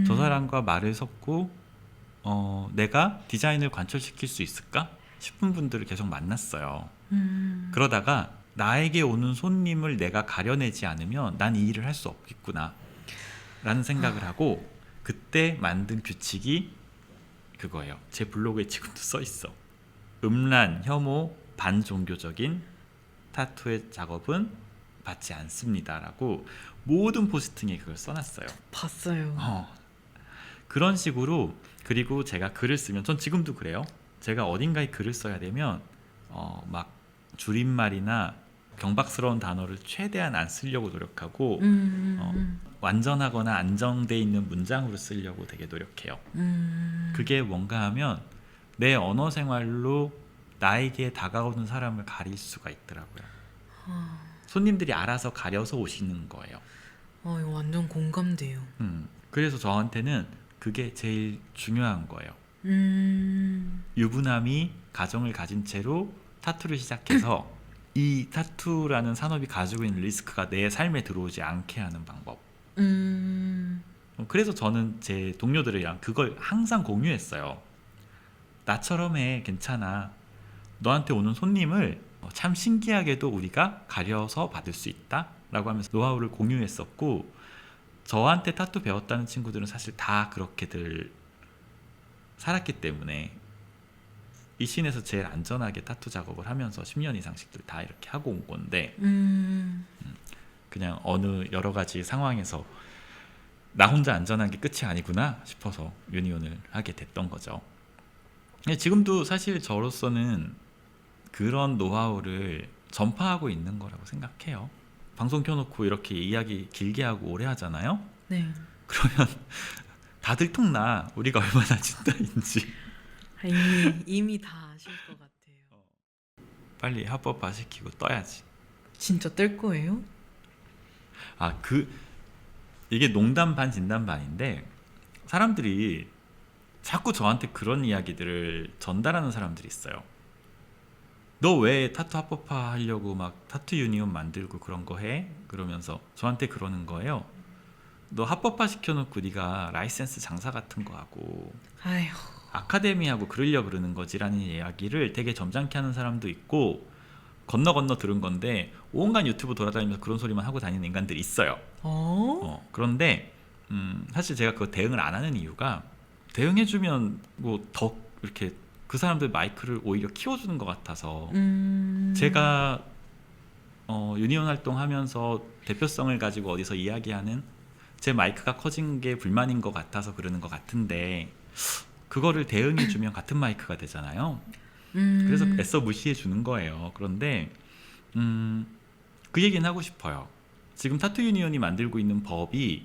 S2: 저 사람과 말을 섞고 내가 디자인을 관철시킬 수 있을까? 싶은 분들을 계속 만났어요. 그러다가 나에게 오는 손님을 내가 가려내지 않으면 난 이 일을 할 수 없겠구나 라는 생각을 하고 그때 만든 규칙이 그거예요. 제 블로그에 지금도 써있어. 음란, 혐오, 반종교적인 타투의 작업은 받지 않습니다 라고 모든 포스팅에 그걸 써놨어요.
S1: 봤어요.
S2: 그런 식으로. 그리고 제가 글을 쓰면 전 지금도 그래요. 제가 어딘가에 글을 써야 되면 막 줄임말이나 경박스러운 단어를 최대한 안 쓰려고 노력하고 완전하거나 안정돼 있는 문장으로 쓰려고 되게 노력해요. 그게 뭔가 하면 내 언어 생활로 나에게 다가오는 사람을 가릴 수가 있더라고요. 손님들이 알아서 가려서 오시는 거예요.
S1: 이거 완전 공감돼요.
S2: 그래서 저한테는 그게 제일 중요한 거예요.
S1: 음.
S2: 유부남이 가정을 가진 채로 타투를 시작해서 이 타투라는 산업이 가지고 있는 리스크가 내 삶에 들어오지 않게 하는 방법. 그래서 저는 제 동료들이랑 그걸 항상 공유했어요. 나처럼 해, 괜찮아. 너한테 오는 손님을 참 신기하게도 우리가 가려서 받을 수 있다 라고 하면서 노하우를 공유했었고, 저한테 타투 배웠다는 친구들은 사실 다 그렇게들 살았기 때문에 이 씬에서 제일 안전하게 타투 작업을 하면서 10년 이상씩들 다 이렇게 하고 온 건데, 그냥 어느 여러 가지 상황에서 나 혼자 안전한 게 끝이 아니구나 싶어서 유니온을 하게 됐던 거죠. 지금도 사실 저로서는 그런 노하우를 전파하고 있는 거라고 생각해요. 방송 켜놓고 이렇게 이야기 길게 하고 오래 하잖아요.
S1: 네.
S2: 그러면 다들 통나 우리가 얼마나 진다인지.
S1: 이미 다 아실 것 같아요.
S2: 빨리 합법화 시키고 떠야지.
S1: 진짜 뜰 거예요?
S2: 이게 농담 반 진담 반인데, 사람들이 자꾸 저한테 그런 이야기들을 전달하는 사람들이 있어요. 너 왜 타투 합법화 하려고 막 타투 유니온 만들고 그런 거 해? 그러면서 저한테 그러는 거예요. 너 합법화 시켜놓고 네가 라이센스 장사 같은 거 하고
S1: 아휴.
S2: 아카데미하고 그러려고 그러는 거지라는 이야기를 되게 점잖게 하는 사람도 있고, 건너 들은 건데 온갖 유튜브 돌아다니면서 그런 소리만 하고 다니는 인간들이 있어요. 그런데 사실 제가 그 대응을 안 하는 이유가, 대응해주면 뭐 더 이렇게 그 사람들 마이크를 오히려 키워주는 것 같아서. 제가 유니온 활동하면서 대표성을 가지고 어디서 이야기하는 제 마이크가 커진 게 불만인 것 같아서 그러는 것 같은데, 그거를 대응해주면 같은 마이크가 되잖아요. 그래서 애써 무시해 주는 거예요. 그런데 그 얘기는 하고 싶어요. 지금 타투 유니온이 만들고 있는 법이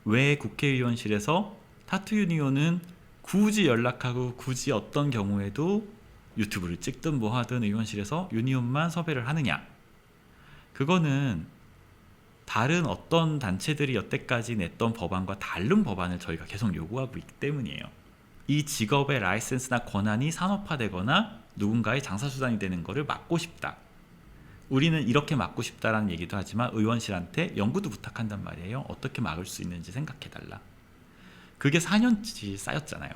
S2: 왜 국회의원실에서 타투 유니온은 굳이 연락하고 굳이 어떤 경우에도 유튜브를 찍든 뭐 하든 의원실에서 유니온만 섭외를 하느냐, 그거는 다른 어떤 단체들이 여태까지 냈던 법안과 다른 법안을 저희가 계속 요구하고 있기 때문이에요. 이 직업의 라이센스나 권한이 산업화되거나 누군가의 장사수단이 되는 것을 막고 싶다. 우리는 이렇게 막고 싶다라는 얘기도 하지만 의원실한테 연구도 부탁한단 말이에요. 어떻게 막을 수 있는지 생각해달라. 그게 4년치 쌓였잖아요.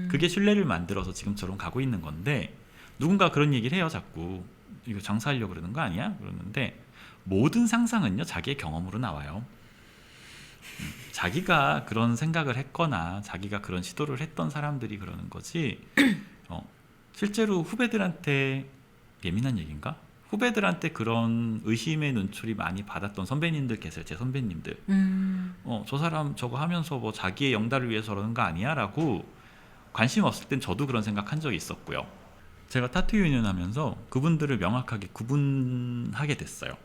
S2: 그게 신뢰를 만들어서 지금처럼 가고 있는 건데, 누군가 그런 얘기를 해요. 자꾸 이거 장사하려고 그러는 거 아니야? 그러는데 모든 상상은요 자기의 경험으로 나와요. 자기가 그런 생각을 했거나 자기가 그런 시도를 했던 사람들이 그러는 거지, 실제로 후배들한테, 예민한 얘기인가? 후배들한테 그런 의심의 눈초리 많이 받았던 선배님들 계세요. 제 선배님들. 저 사람 저거 하면서 뭐 자기의 영달을 위해서 그러는 거 아니야? 라고 관심 없을 땐 저도 그런 생각한 적이 있었고요. 제가 타투 유니온 하면서 그분들을 명확하게 구분하게 됐어요.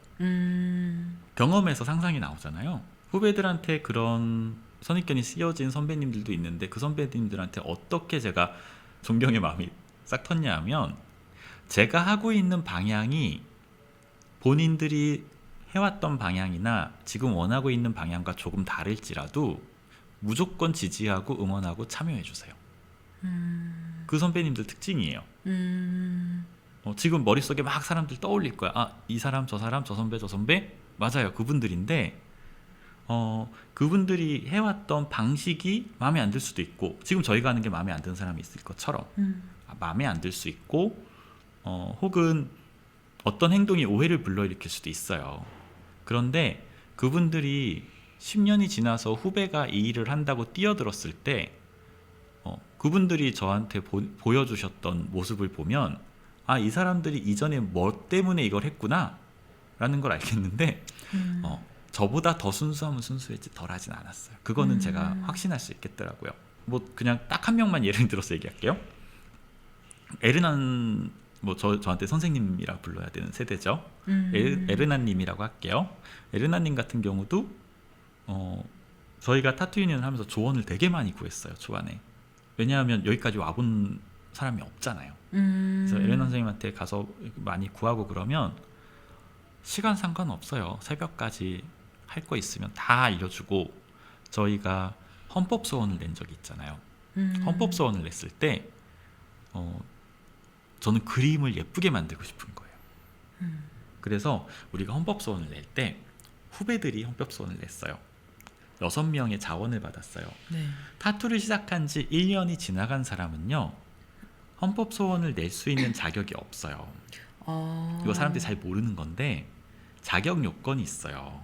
S2: 경험에서 상상이 나오잖아요. 후배들한테 그런 선입견이 씌워진 선배님들도 있는데, 그 선배님들한테 어떻게 제가 존경의 마음이 싹 텄냐 하면, 제가 하고 있는 방향이 본인들이 해왔던 방향이나 지금 원하고 있는 방향과 조금 다를지라도 무조건 지지하고 응원하고 참여해주세요. 그 선배님들 특징이에요. 지금 머릿속에 막 사람들 떠올릴 거야. 이 사람 저 사람 저 선배 저 선배 맞아요, 그분들인데 그분들이 해왔던 방식이 마음에 안 들 수도 있고, 지금 저희가 하는 게 마음에 안 드는 사람이 있을 것처럼 마음에 안 들 수 있고, 혹은 어떤 행동이 오해를 불러일으킬 수도 있어요. 그런데 그분들이 10년이 지나서 후배가 이 일을 한다고 뛰어들었을 때 그분들이 저한테 보여주셨던 모습을 보면, 이 사람들이 이전에 뭐 때문에 이걸 했구나 라는 걸 알겠는데, 저보다 더 순수하면 순수했지 덜 하진 않았어요. 그거는 제가 확신할 수 있겠더라고요. 뭐 그냥 딱 한 명만 예를 들어서 얘기할게요. 에르난 저한테 선생님이라 불러야 되는 세대죠. 에르난님이라고 할게요. 에르난님 같은 경우도 저희가 타투 유니언을 하면서 조언을 되게 많이 구했어요. 초반에. 왜냐하면 여기까지 와본 사람이 없잖아요. 그래서 에르난 선생님한테 가서 많이 구하고 그러면 시간 상관없어요. 새벽까지 할 거 있으면 다 알려주고, 저희가 헌법 소원을 낸 적이 있잖아요. 헌법 소원을 냈을 때 저는 그림을 예쁘게 만들고 싶은 거예요. 그래서 우리가 헌법 소원을 낼 때 후배들이 헌법 소원을 냈어요. 6명의 자원을 받았어요.
S1: 네.
S2: 타투를 시작한 지 1년이 지나간 사람은요, 헌법 소원을 낼 수 있는 자격이 없어요. 이거 사람들이 잘 모르는 건데 자격 요건이 있어요.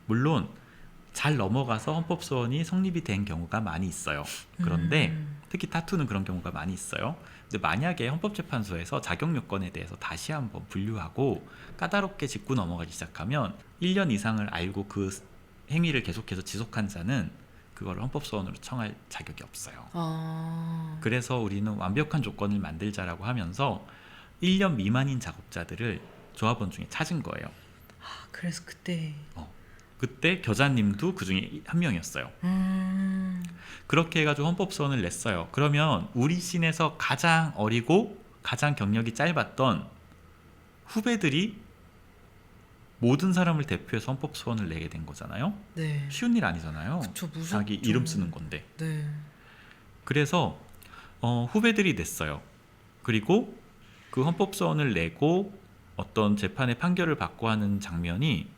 S2: 물론 잘 넘어가서 헌법 소원이 성립이 된 경우가 많이 있어요. 그런데 특히 타투는 그런 경우가 많이 있어요. 근데 만약에 헌법재판소에서 자격 요건에 대해서 다시 한번 분류하고 까다롭게 짚고 넘어가기 시작하면 1년 이상을 알고 그 행위를 계속해서 지속한 자는 그걸 헌법소원으로 청할 자격이 없어요. 그래서 우리는 완벽한 조건을 만들자라고 하면서 1년 미만인 작업자들을 조합원 중에 찾은 거예요.
S1: 그래서 그때
S2: 그때 겨자님도 그 중에 한 명이었어요. 그렇게 해가지고 헌법소원을 냈어요. 그러면 우리 씬에서 가장 어리고 가장 경력이 짧았던 후배들이 모든 사람을 대표해서 헌법소원을 내게 된 거잖아요.
S1: 네.
S2: 쉬운 일 아니잖아요.
S1: 그쵸, 무섭죠.
S2: 자기 이름 쓰는 건데.
S1: 네.
S2: 그래서 후배들이 냈어요. 그리고 그 헌법소원을 내고 어떤 재판의 판결을 받고 하는 장면이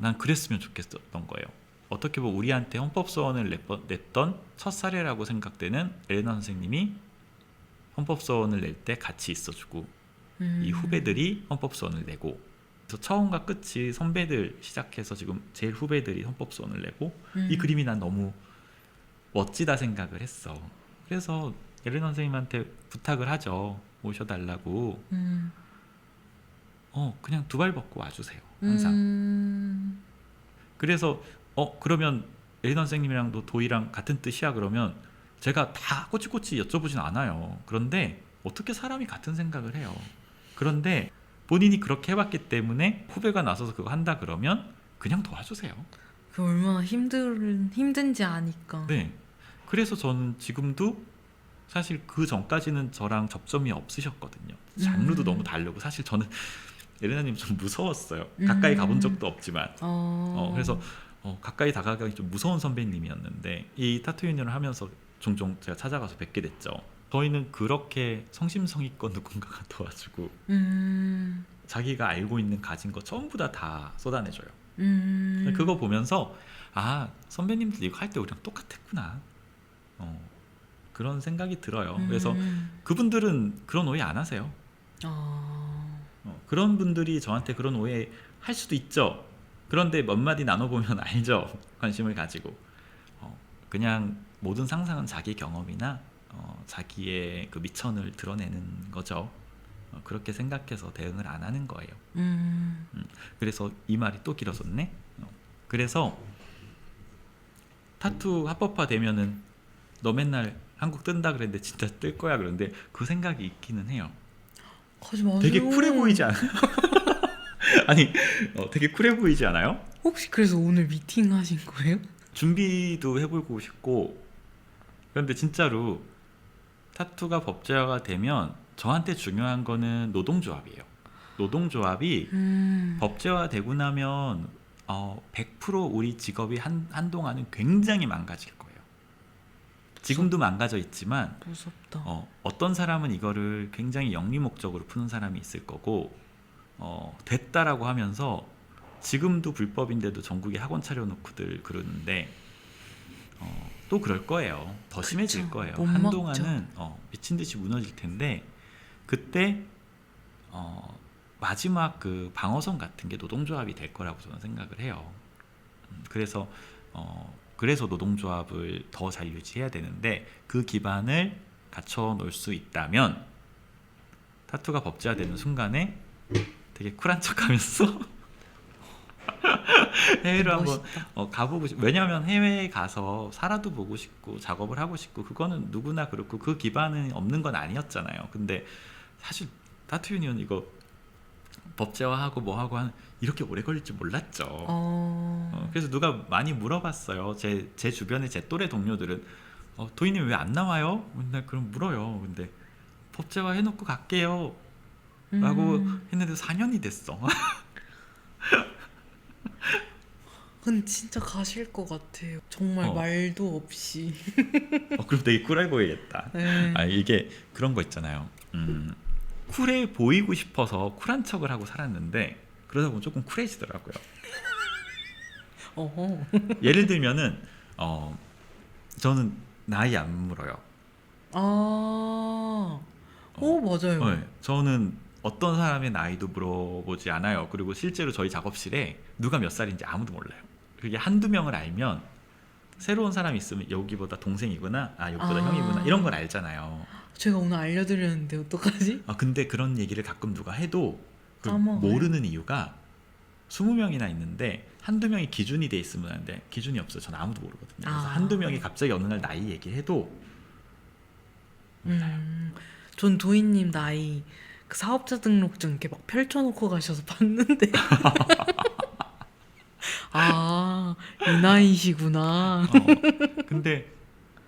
S2: 난 그랬으면 좋겠었던 거예요. 어떻게 보면 우리한테 헌법소원을 냈던 첫 사례라고 생각되는 엘레나 선생님이 헌법소원을 낼 때 같이 있어주고 이 후배들이 헌법소원을 내고, 그래서 처음과 끝이 선배들 시작해서 지금 제일 후배들이 헌법소원을 내고 이 그림이 난 너무 멋지다 생각을 했어. 그래서 엘레나 선생님한테 부탁을 하죠. 모셔달라고. 그냥 두 발 벗고 와주세요. 항상. 그래서 그러면 엘레나 선생님이랑도 도희랑 같은 뜻이야? 그러면 제가 다 꼬치꼬치 여쭤보진 않아요. 그런데 어떻게 사람이 같은 생각을 해요. 그런데 본인이 그렇게 해봤기 때문에 후배가 나서서 그거 한다 그러면 그냥 도와주세요.
S1: 그 얼마나 힘든지 아니까.
S2: 네. 그래서 저는 지금도 사실 그 전까지는 저랑 접점이 없으셨거든요. 장르도 너무 다르고, 사실 저는 에레나님 좀 무서웠어요. 가까이 가본 적도 없지만. 그래서 가까이 다가가기 좀 무서운 선배님이었는데, 이 타투 유니언을 하면서 종종 제가 찾아가서 뵙게 됐죠. 저희는 그렇게 성심성의껏 누군가가 도와주고 자기가 알고 있는 가진 거 전부 다 쏟아내줘요. 그거 보면서 선배님들 이거 할 때 우리랑 똑같았구나, 그런 생각이 들어요. 그래서 그분들은 그런 오해 안 하세요. 그런 분들이 저한테 그런 오해 할 수도 있죠. 그런데 몇 마디 나눠보면 알죠. 관심을 가지고 그냥 모든 상상은 자기 경험이나 자기의 그 미천을 드러내는 거죠. 그렇게 생각해서 대응을 안 하는 거예요. 그래서 이 말이 또 길어졌네. 그래서 타투 합법화 되면은 너 맨날 한국 뜬다 그랬는데 진짜 뜰 거야 그런데 그 생각이 있기는 해요.
S1: 하지 마세요.
S2: 되게 쿨해 보이지 않아요? 아니 되게 쿨해 보이지 않아요?
S1: 혹시 그래서 오늘 미팅 하신 거예요?
S2: 준비도 해보고 싶고. 그런데 진짜로 타투가 법제화가 되면 저한테 중요한 거는 노동조합이에요. 노동조합이 법제화되고 나면 100% 우리 직업이 한동안은 굉장히 망가질 거예요. 지금도 망가져 있지만
S1: 무섭다.
S2: 어떤 사람은 이거를 굉장히 영리 목적으로 푸는 사람이 있을 거고, 됐다라고 하면서 지금도 불법인데도 전국에 학원 차려놓고들 그러는데 또 그럴 거예요. 더 심해질 거예요. 한동안은 미친 듯이 무너질 텐데, 그때 마지막 그 방어선 같은 게 노동조합이 될 거라고 저는 생각을 해요. 그래서 노동조합을 더 잘 유지해야 되는데, 그 기반을 갖춰 놓을 수 있다면 타투가 법제화되는 순간에 되게 쿨한 척하면서 해외를 한번
S1: 멋있다.
S2: 가보고 왜냐하면 해외에 가서 살아도 보고 싶고 작업을 하고 싶고 그거는 누구나 그렇고 그 기반은 없는 건 아니었잖아요. 근데 사실 타투 유니온 이거 법제화하고 뭐하고 이렇게 오래 걸릴 줄 몰랐죠. 그래서 누가 많이 물어봤어요. 제 주변에 제 또래 동료들은 도희님 왜 안 나와요? 맨날 그럼 물어요. 근데 법제화 해놓고 갈게요 라고 했는데 4년이 됐어.
S1: 근데 진짜 가실 것 같아요. 정말
S2: 어.
S1: 말도 없이.
S2: 그럼 되게 쿨해 보이겠다.
S1: 네.
S2: 이게 그런 거 있잖아요. 쿨해 보이고 싶어서 쿨한 척을 하고 살았는데 그러다 보면 조금 쿨해지더라고요.
S1: 어허.
S2: 예를 들면은 저는 나이 안 물어요.
S1: 맞아요.
S2: 네, 저는 어떤 사람의 나이도 물어보지 않아요. 그리고 실제로 저희 작업실에 누가 몇 살인지 아무도 몰라요. 그게 한두 명을 알면 새로운 사람이 있으면 여기보다 동생이구나, 여기보다 형이구나 이런 걸 알잖아요.
S1: 제가 오늘 알려드렸는데 어떡하지?
S2: 근데 그런 얘기를 가끔 누가 해도
S1: 까먹어요.
S2: 모르는 이유가 20명이나 있는데 한두 명이 기준이 돼 있으면 하는데 기준이 없어요. 저는 아무도 모르거든요. 그래서 한두 명이 갑자기 어느 날 나이 얘기해도 몰라요.
S1: 전 도희님 나이 그 사업자 등록증 이렇게 막 펼쳐놓고 가셔서 봤는데 이 나이시구나.
S2: 근데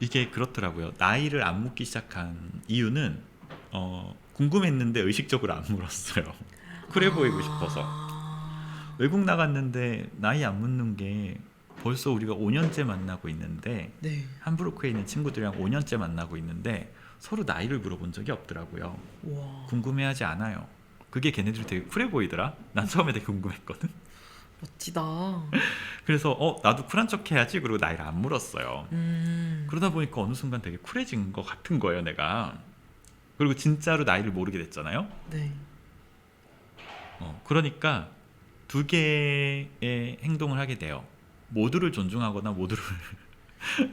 S2: 이게 그렇더라고요. 나이를 안 묻기 시작한 이유는 궁금했는데 의식적으로 안 물었어요. 쿨해 보이고 싶어서. 외국 나갔는데 나이 안 묻는 게 벌써 우리가 5년째 만나고 있는데
S1: 네.
S2: 함부르크에 있는 친구들이랑 5년째 만나고 있는데 서로 나이를 물어본 적이 없더라고요.
S1: 와,
S2: 궁금해하지 않아요. 그게 걔네들이 되게 쿨해 보이더라. 난 처음에 되게 궁금했거든.
S1: 멋지다.
S2: 그래서 나도 쿨한 척 해야지. 그리고 나이를 안 물었어요.
S1: 음.
S2: 그러다 보니까 어느 순간 되게 쿨해진 것 같은 거예요, 내가. 그리고 진짜로 나이를 모르게 됐잖아요.
S1: 네.
S2: 그러니까 두 개의 행동을 하게 돼요. 모두를 존중하거나 모두를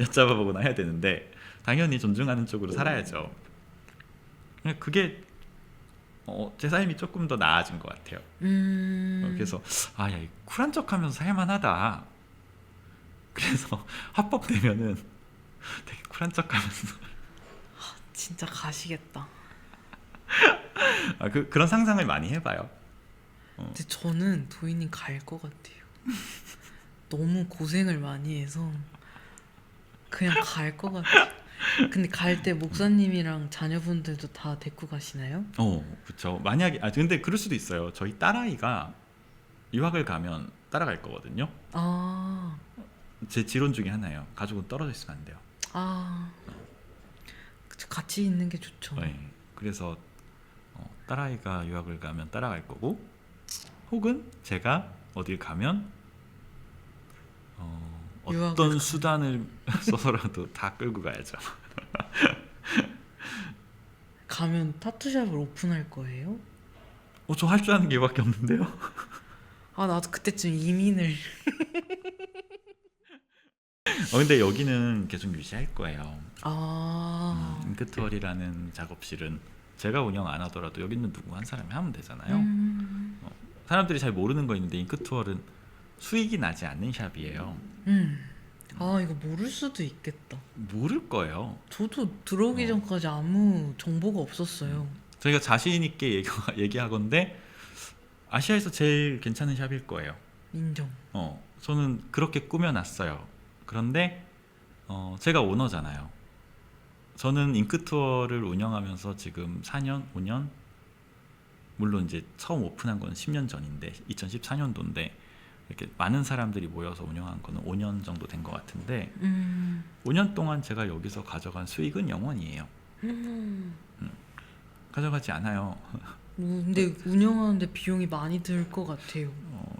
S2: 얕잡아보거나 해야 되는데 당연히 존중하는 쪽으로 살아야죠. 그게 제 삶이 조금 더 나아진 것 같아요. 그래서 야, 이 쿨한 척하면서 살만하다. 그래서 합법되면은 되게 쿨한 척하면서
S1: 진짜 가시겠다.
S2: 그런 상상을 많이 해봐요.
S1: 근데 저는 도희님 갈 것 같아요. 너무 고생을 많이 해서 그냥 갈 것 같아요. 근데 갈 때 목사님이랑 자녀분들도 다 데리고 가시나요?
S2: 그렇죠. 만약에 근데 그럴 수도 있어요. 저희 딸아이가 유학을 가면 따라갈 거거든요. 제 지론 중에 하나예요. 가족은 떨어져 있으면 안 돼요.
S1: 그쵸, 같이 있는 게 좋죠.
S2: 네. 그래서 딸아이가 유학을 가면 따라갈 거고, 혹은 제가 어딜 가면 어떤 수단을 써서라도 다 끌고 가야죠.
S1: 가면 타투샵을 오픈할 거예요?
S2: 저 할 줄 아는 게 이밖에 없는데요.
S1: 나도 그때쯤 이민을.
S2: 근데 여기는 계속 유지할 거예요. 잉크트월이라는 작업실은 제가 운영 안 하더라도 여기 있는 누구 한 사람이 하면 되잖아요. 사람들이 잘 모르는 거 있는데 잉크트월은 수익이 나지 않는 샵이에요.
S1: 이거 모를 수도 있겠다.
S2: 모를 거예요.
S1: 저도 들어오기 전까지 아무 정보가 없었어요.
S2: 저희가 자신 있게 얘기하건데 아시아에서 제일 괜찮은 샵일 거예요.
S1: 인정.
S2: 저는 그렇게 꾸며놨어요. 그런데 제가 오너잖아요. 저는 잉크투어를 운영하면서 지금 4년, 5년, 물론 이제 처음 오픈한 건 10년 전인데 2014년도인데 이렇게 많은 사람들이 모여서 운영한 거는 5년 정도 된 것 같은데 5년 동안 제가 여기서 가져간 수익은 0원이에요. 가져가지 않아요.
S1: 근데 운영하는데 비용이 많이 들 것 같아요.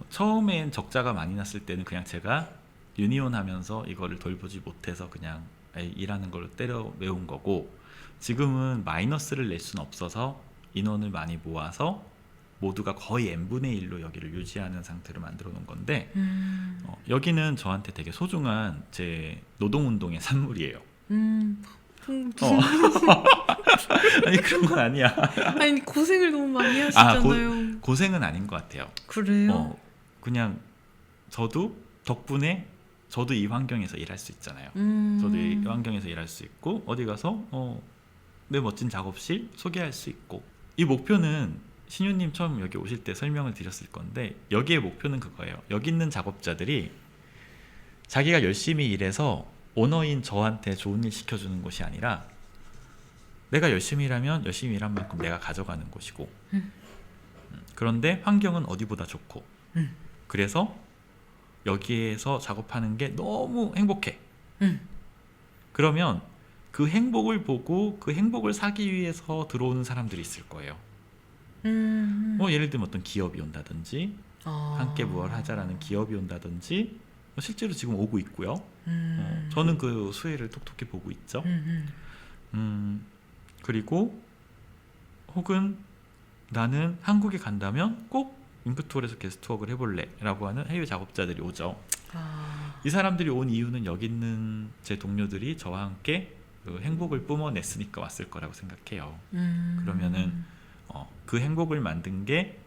S2: 처음엔 적자가 많이 났을 때는 그냥 제가 유니온 하면서 이거를 돌보지 못해서 그냥 일하는 걸로 때려 메운 거고, 지금은 마이너스를 낼 수는 없어서 인원을 많이 모아서 모두가 거의 n분의 1로 여기를 유지하는 상태로 만들어 놓은 건데 여기는 저한테 되게 소중한 제 노동운동의 산물이에요. 아니 그런 건 아니야.
S1: 아니 고생을 너무 많이 하시잖아요.
S2: 고생은 아닌 것 같아요.
S1: 그래요?
S2: 그냥 저도 덕분에 저도 이 환경에서 일할 수 있잖아요. 저도 이 환경에서 일할 수 있고 어디 가서 내 멋진 작업실 소개할 수 있고 이 목표는 신유님 처음 여기 오실 때 설명을 드렸을 건데 여기의 목표는 그거예요. 여기 있는 작업자들이 자기가 열심히 일해서 오너인 저한테 좋은 일 시켜주는 곳이 아니라 내가 열심히 일하면 열심히 일한 만큼 내가 가져가는 곳이고 그런데 환경은 어디보다 좋고 그래서 여기에서 작업하는 게 너무 행복해. 그러면 그 행복을 보고 그 행복을 사기 위해서 들어오는 사람들이 있을 거예요. 뭐 예를 들면 어떤 기업이 온다든지 함께 무엇을 하자라는 기업이 온다든지 실제로 지금 오고 있고요. 저는 그 수혜를 톡톡히 보고 있죠. 그리고 혹은 나는 한국에 간다면 꼭 윙크투어에서 게스트웍을 해볼래 라고 하는 해외 작업자들이 오죠. 이 사람들이 온 이유는 여기 있는 제 동료들이 저와 함께 그 행복을 뿜어냈으니까 왔을 거라고 생각해요. 그러면은 그 행복을 만든 게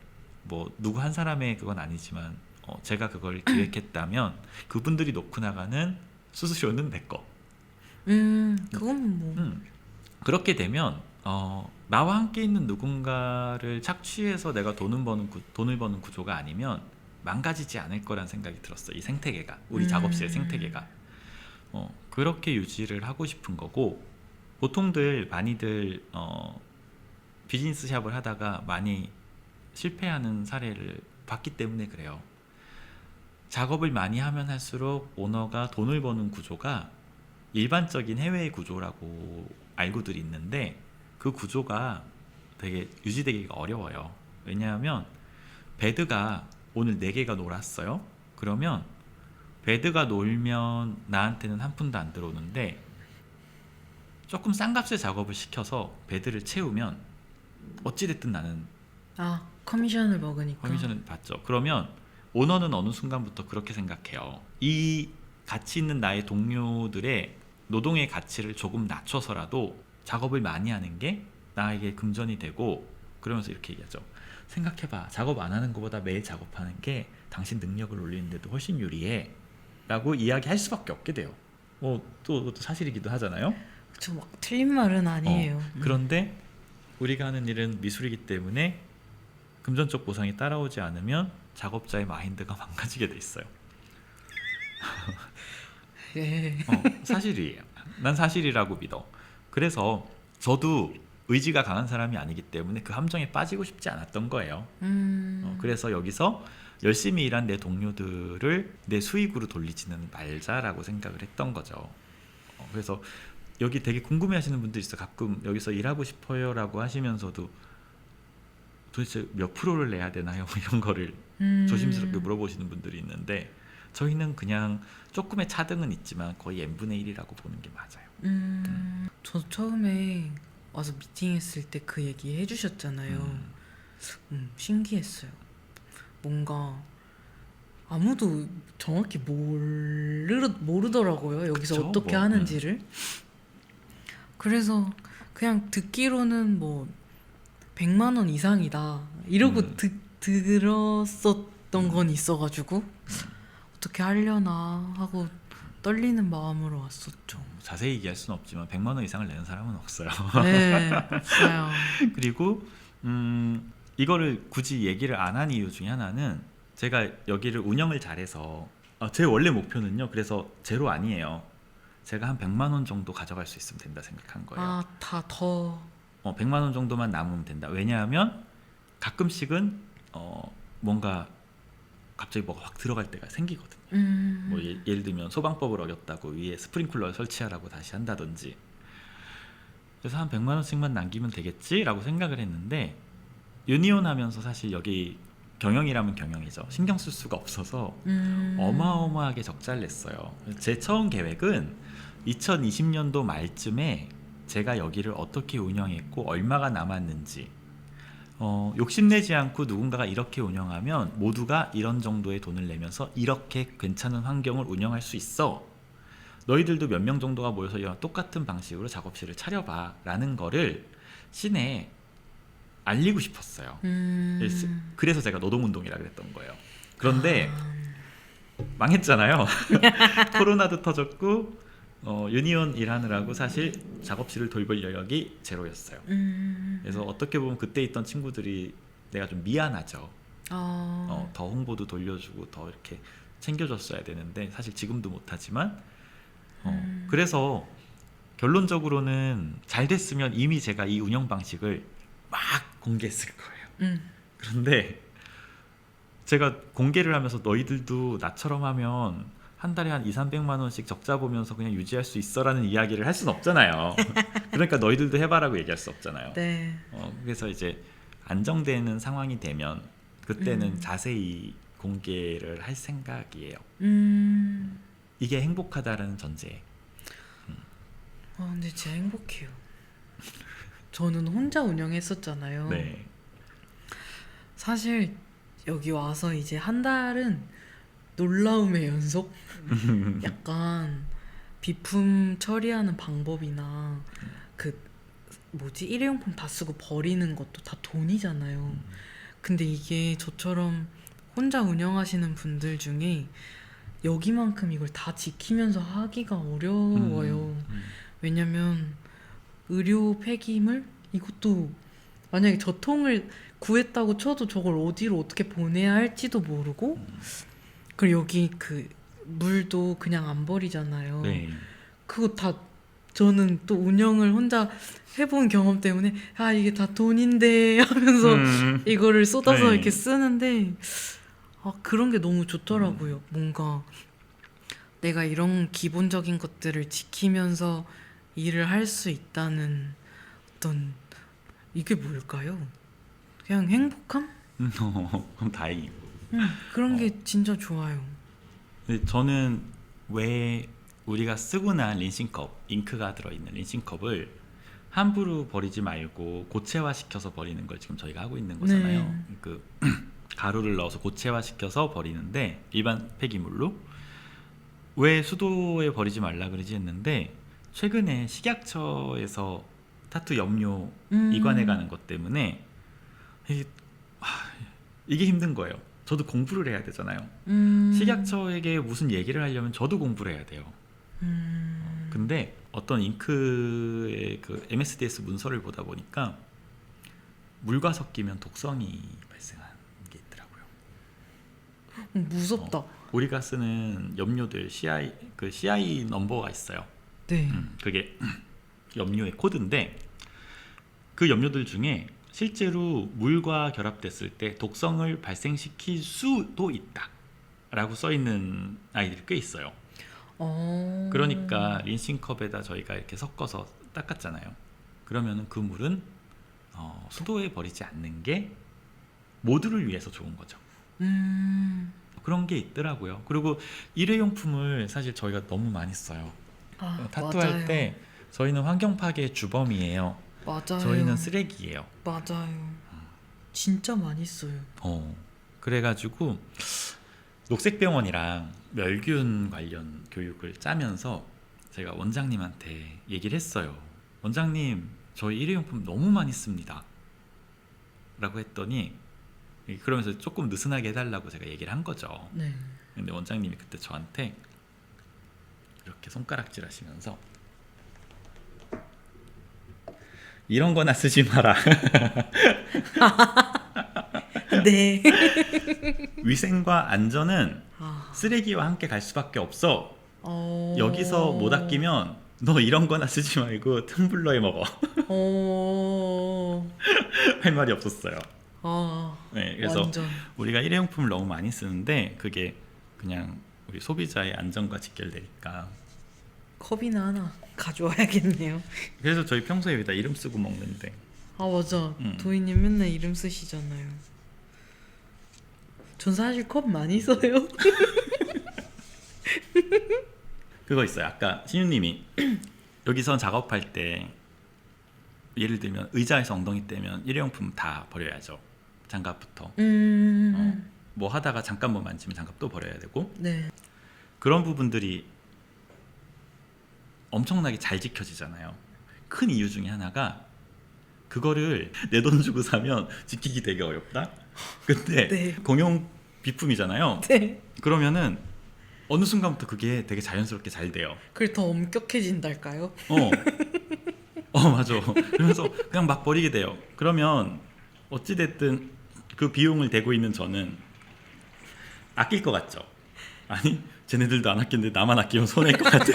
S2: 뭐 누구 한 사람의 그건 아니지만 제가 그걸 기획했다면 그분들이 놓고 나가는 수수료는 내 거.
S1: 그건 뭐.
S2: 그렇게 되면 나와 함께 있는 누군가를 착취해서 내가 돈을 버는 구조가 아니면 망가지지 않을 거란 생각이 들었어요. 이 생태계가 우리 작업실의 생태계가 그렇게 유지를 하고 싶은 거고 보통들 많이들 비즈니스 샵을 하다가 많이 실패하는 사례를 봤기 때문에 그래요. 작업을 많이 하면 할수록 오너가 돈을 버는 구조가 일반적인 해외의 구조라고 알고들 있는데 그 구조가 되게 유지되기가 어려워요. 왜냐하면 배드가 오늘 4개가 놀았어요. 그러면 배드가 놀면 나한테는 한 푼도 안 들어오는데 조금 싼 값에 작업을 시켜서 배드를 채우면 어찌됐든 나는
S1: 커미션을 먹으니까.
S2: 커미션을 받죠. 그러면 오너는 어느 순간부터 그렇게 생각해요. 이 가치 있는 나의 동료들의 노동의 가치를 조금 낮춰서라도 작업을 많이 하는 게 나에게 금전이 되고 그러면서 이렇게 얘기하죠. 생각해봐. 작업 안 하는 것보다 매일 작업하는 게 당신 능력을 올리는데도 훨씬 유리해 라고 이야기할 수밖에 없게 돼요. 또 사실이기도 하잖아요.
S1: 그쵸, 막 틀린 말은 아니에요.
S2: 그런데 우리가 하는 일은 미술이기 때문에 금전적 보상이 따라오지 않으면 작업자의 마인드가 망가지게 돼 있어요.
S1: 예.
S2: 사실이에요. 난 사실이라고 믿어. 그래서 저도 의지가 강한 사람이 아니기 때문에 그 함정에 빠지고 싶지 않았던 거예요. 그래서 여기서 열심히 일한 내 동료들을 내 수익으로 돌리지는 말자라고 생각을 했던 거죠. 그래서 여기 되게 궁금해하시는 분들이 있어. 가끔 여기서 일하고 싶어요라고 하시면서도 도대체 몇 프로를 내야 되나요? 뭐 이런 거를 조심스럽게 물어보시는 분들이 있는데 저희는 그냥 조금의 차등은 있지만 거의 n분의 1이라고 보는 게 맞아요.
S1: 저 처음에 와서 미팅했을 때 그 얘기 해주셨잖아요. 신기했어요. 뭔가 아무도 정확히 모르더라고요. 여기서
S2: 그쵸?
S1: 어떻게 하는지를. 그래서 그냥 듣기로는 뭐 100만 원 이상이다 이러고 들었었던 건 있어가지고 어떻게 하려나 하고 떨리는 마음으로 왔었죠.
S2: 자세히 얘기할 수는 없지만 100만 원 이상을 내는 사람은 없어요.
S1: 네, 없어요.
S2: 그리고 이거를 굳이 얘기를 안 한 이유 중에 하나는 제가 여기를 운영을 잘해서 제 원래 목표는요. 그래서 제로 아니에요. 제가 한 100만 원 정도 가져갈 수 있으면 된다 생각한 거예요.
S1: 다 더
S2: 100만 원 정도만 남으면 된다. 왜냐하면 가끔씩은 뭔가 갑자기 뭐가 확 들어갈 때가 생기거든요. 뭐 예를 들면 소방법을 어겼다고 위에 스프링클러 설치하라고 다시 한다든지. 그래서 한 100만 원씩만 남기면 되겠지라고 생각을 했는데 유니온 하면서 사실 여기 경영이라면 경영이죠. 신경 쓸 수가 없어서 어마어마하게 적자를 냈어요. 제 처음 계획은 2020년도 말쯤에 제가 여기를 어떻게 운영했고 얼마가 남았는지 욕심내지 않고 누군가가 이렇게 운영하면 모두가 이런 정도의 돈을 내면서 이렇게 괜찮은 환경을 운영할 수 있어. 너희들도 몇 명 정도가 모여서 이런 똑같은 방식으로 작업실을 차려봐 라는 거를 시내에 알리고 싶었어요. 그래서 제가 노동운동이라 그랬던 거예요. 그런데 망했잖아요. 코로나도 터졌고 유니온 일하느라고 사실 작업실을 돌볼 여력이 제로였어요. 그래서 어떻게 보면 그때 있던 친구들이 내가 좀 미안하죠. 더 홍보도 돌려주고 더 이렇게 챙겨줬어야 되는데 사실 지금도 못하지만 그래서 결론적으로는 잘 됐으면 이미 제가 이 운영 방식을 막 공개했을 거예요. 그런데 제가 공개를 하면서 너희들도 나처럼 하면 한 달에 한 200~300만 원씩 적자 보면서 그냥 유지할 수 있어라는 이야기를 할 수는 없잖아요. 그러니까 너희들도 해봐라고 얘기할 수 없잖아요.
S1: 네.
S2: 그래서 이제 안정되는 상황이 되면 그때는 자세히 공개를 할 생각이에요. 이게 행복하다라는 전제.
S1: 근데 진짜 행복해요. 저는 혼자 운영했었잖아요.
S2: 네.
S1: 사실 여기 와서 이제 한 달은 놀라움의 연속? 약간 비품 처리하는 방법이나 그 뭐지 일회용품 다 쓰고 버리는 것도 다 돈이잖아요. 근데 이게 저처럼 혼자 운영하시는 분들 중에 여기만큼 이걸 다 지키면서 하기가 어려워요. 왜냐면 의료 폐기물 이것도 만약에 저 통을 구했다고 쳐도 저걸 어디로 어떻게 보내야 할지도 모르고 그리고 여기 그 물도 그냥 안 버리잖아요.
S2: 네.
S1: 그거 다 저는 또 운영을 혼자 해본 경험 때문에 아 이게 다 돈인데 하면서 이거를 쏟아서
S2: 네.
S1: 이렇게 쓰는데 그런 게 너무 좋더라고요. 뭔가 내가 이런 기본적인 것들을 지키면서 일을 할 수 있다는 어떤 이게 뭘까요? 그냥 행복함?
S2: 그럼 다행이고.
S1: 그런 게 진짜 좋아요.
S2: 근데 저는 왜 우리가 쓰고 난 린싱컵, 잉크가 들어있는 린싱컵을 함부로 버리지 말고 고체화시켜서 버리는 걸 지금 저희가 하고 있는 거잖아요.
S1: 네.
S2: 그 가루를 넣어서 고체화시켜서 버리는데 일반 폐기물로 왜 수도에 버리지 말라 그러지 했는데 최근에 식약처에서 타투 염료 이관해가는 것 때문에 이게 힘든 거예요. 저도 공부를 해야 되잖아요. 식약처에게 무슨 얘기를 하려면 저도 공부를 해야 돼요. 근데 어떤 잉크의 그 MSDS 문서를 보다 보니까 물과 섞이면 독성이 발생하는 게 있더라고요.
S1: 무섭다.
S2: 우리가 쓰는 염료들 CI 넘버가 있어요.
S1: 네.
S2: 그게 염료의 코드인데 그 염료들 중에 실제로 물과 결합됐을 때 독성을 발생시킬 수도 있다라고 써 있는 아이들이 꽤 있어요. 그러니까 린싱컵에다 저희가 이렇게 섞어서 닦았잖아요. 그러면은 그 물은 수도에 버리지 않는 게 모두를 위해서 좋은 거죠. 그런 게 있더라고요. 그리고 일회용품을 사실 저희가 너무 많이 써요. 타투할
S1: 맞아요.
S2: 때 저희는 환경 파괴의 주범이에요.
S1: 맞아요.
S2: 저희는 쓰레기예요.
S1: 맞아요. 진짜 많이 써요.
S2: 그래가지고 녹색병원이랑 멸균 관련 교육을 짜면서 제가 원장님한테 얘기를 했어요. 원장님, 저희 일회용품 너무 많이 씁니다. 라고 했더니 그러면서 조금 느슨하게 해달라고 제가 얘기를 한 거죠.
S1: 네.
S2: 근데 원장님이 그때 저한테 이렇게 손가락질 하시면서 이런 거나 쓰지 마라.
S1: 네.
S2: 위생과 안전은 쓰레기와 함께 갈 수밖에 없어. 여기서 못 아끼면 너 이런 거나 쓰지 말고 텀블러에 먹어. 할 말이 없었어요. 네, 그래서
S1: 완전.
S2: 우리가 일회용품을 너무 많이 쓰는데 그게 그냥 우리 소비자의 안전과 직결되니까.
S1: 컵이나 하나 가져와야겠네요.
S2: 그래서 저희 평소에 여기다 이름 쓰고 먹는데.
S1: 맞아. 도희님 맨날 이름 쓰시잖아요. 전 사실 컵 많이 써요.
S2: 그거 있어요. 아까 신유님이 여기서 작업할 때 예를 들면 의자에서 엉덩이 떼면 일회용품 다 버려야죠. 장갑부터. 뭐 하다가 잠깐 뭐 만지면 장갑 또 버려야 되고.
S1: 네.
S2: 그런 부분들이 엄청나게 잘 지켜지잖아요. 큰 이유 중에 하나가 그거를 내 돈 주고 사면 지키기 되게 어렵다. 근데
S1: 네.
S2: 공용 비품이잖아요.
S1: 네.
S2: 그러면은 어느 순간부터 그게 되게 자연스럽게 잘 돼요.
S1: 그게 더 엄격해진달까요?
S2: 맞아. 그러면서 그냥 막 버리게 돼요. 그러면 어찌됐든 그 비용을 대고 있는 저는 아낄 것 같죠. 아니, 쟤네들도 안 아끼는데 나만 아끼면 손해일 것 같아.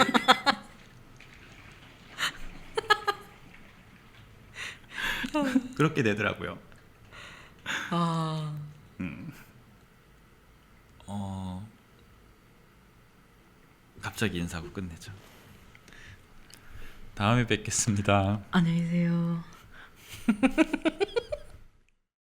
S2: 그렇게 되더라고요.
S1: 아,
S2: 갑자기 인사하고 끝내죠. 다음에 뵙겠습니다.
S1: 안녕히 계세요.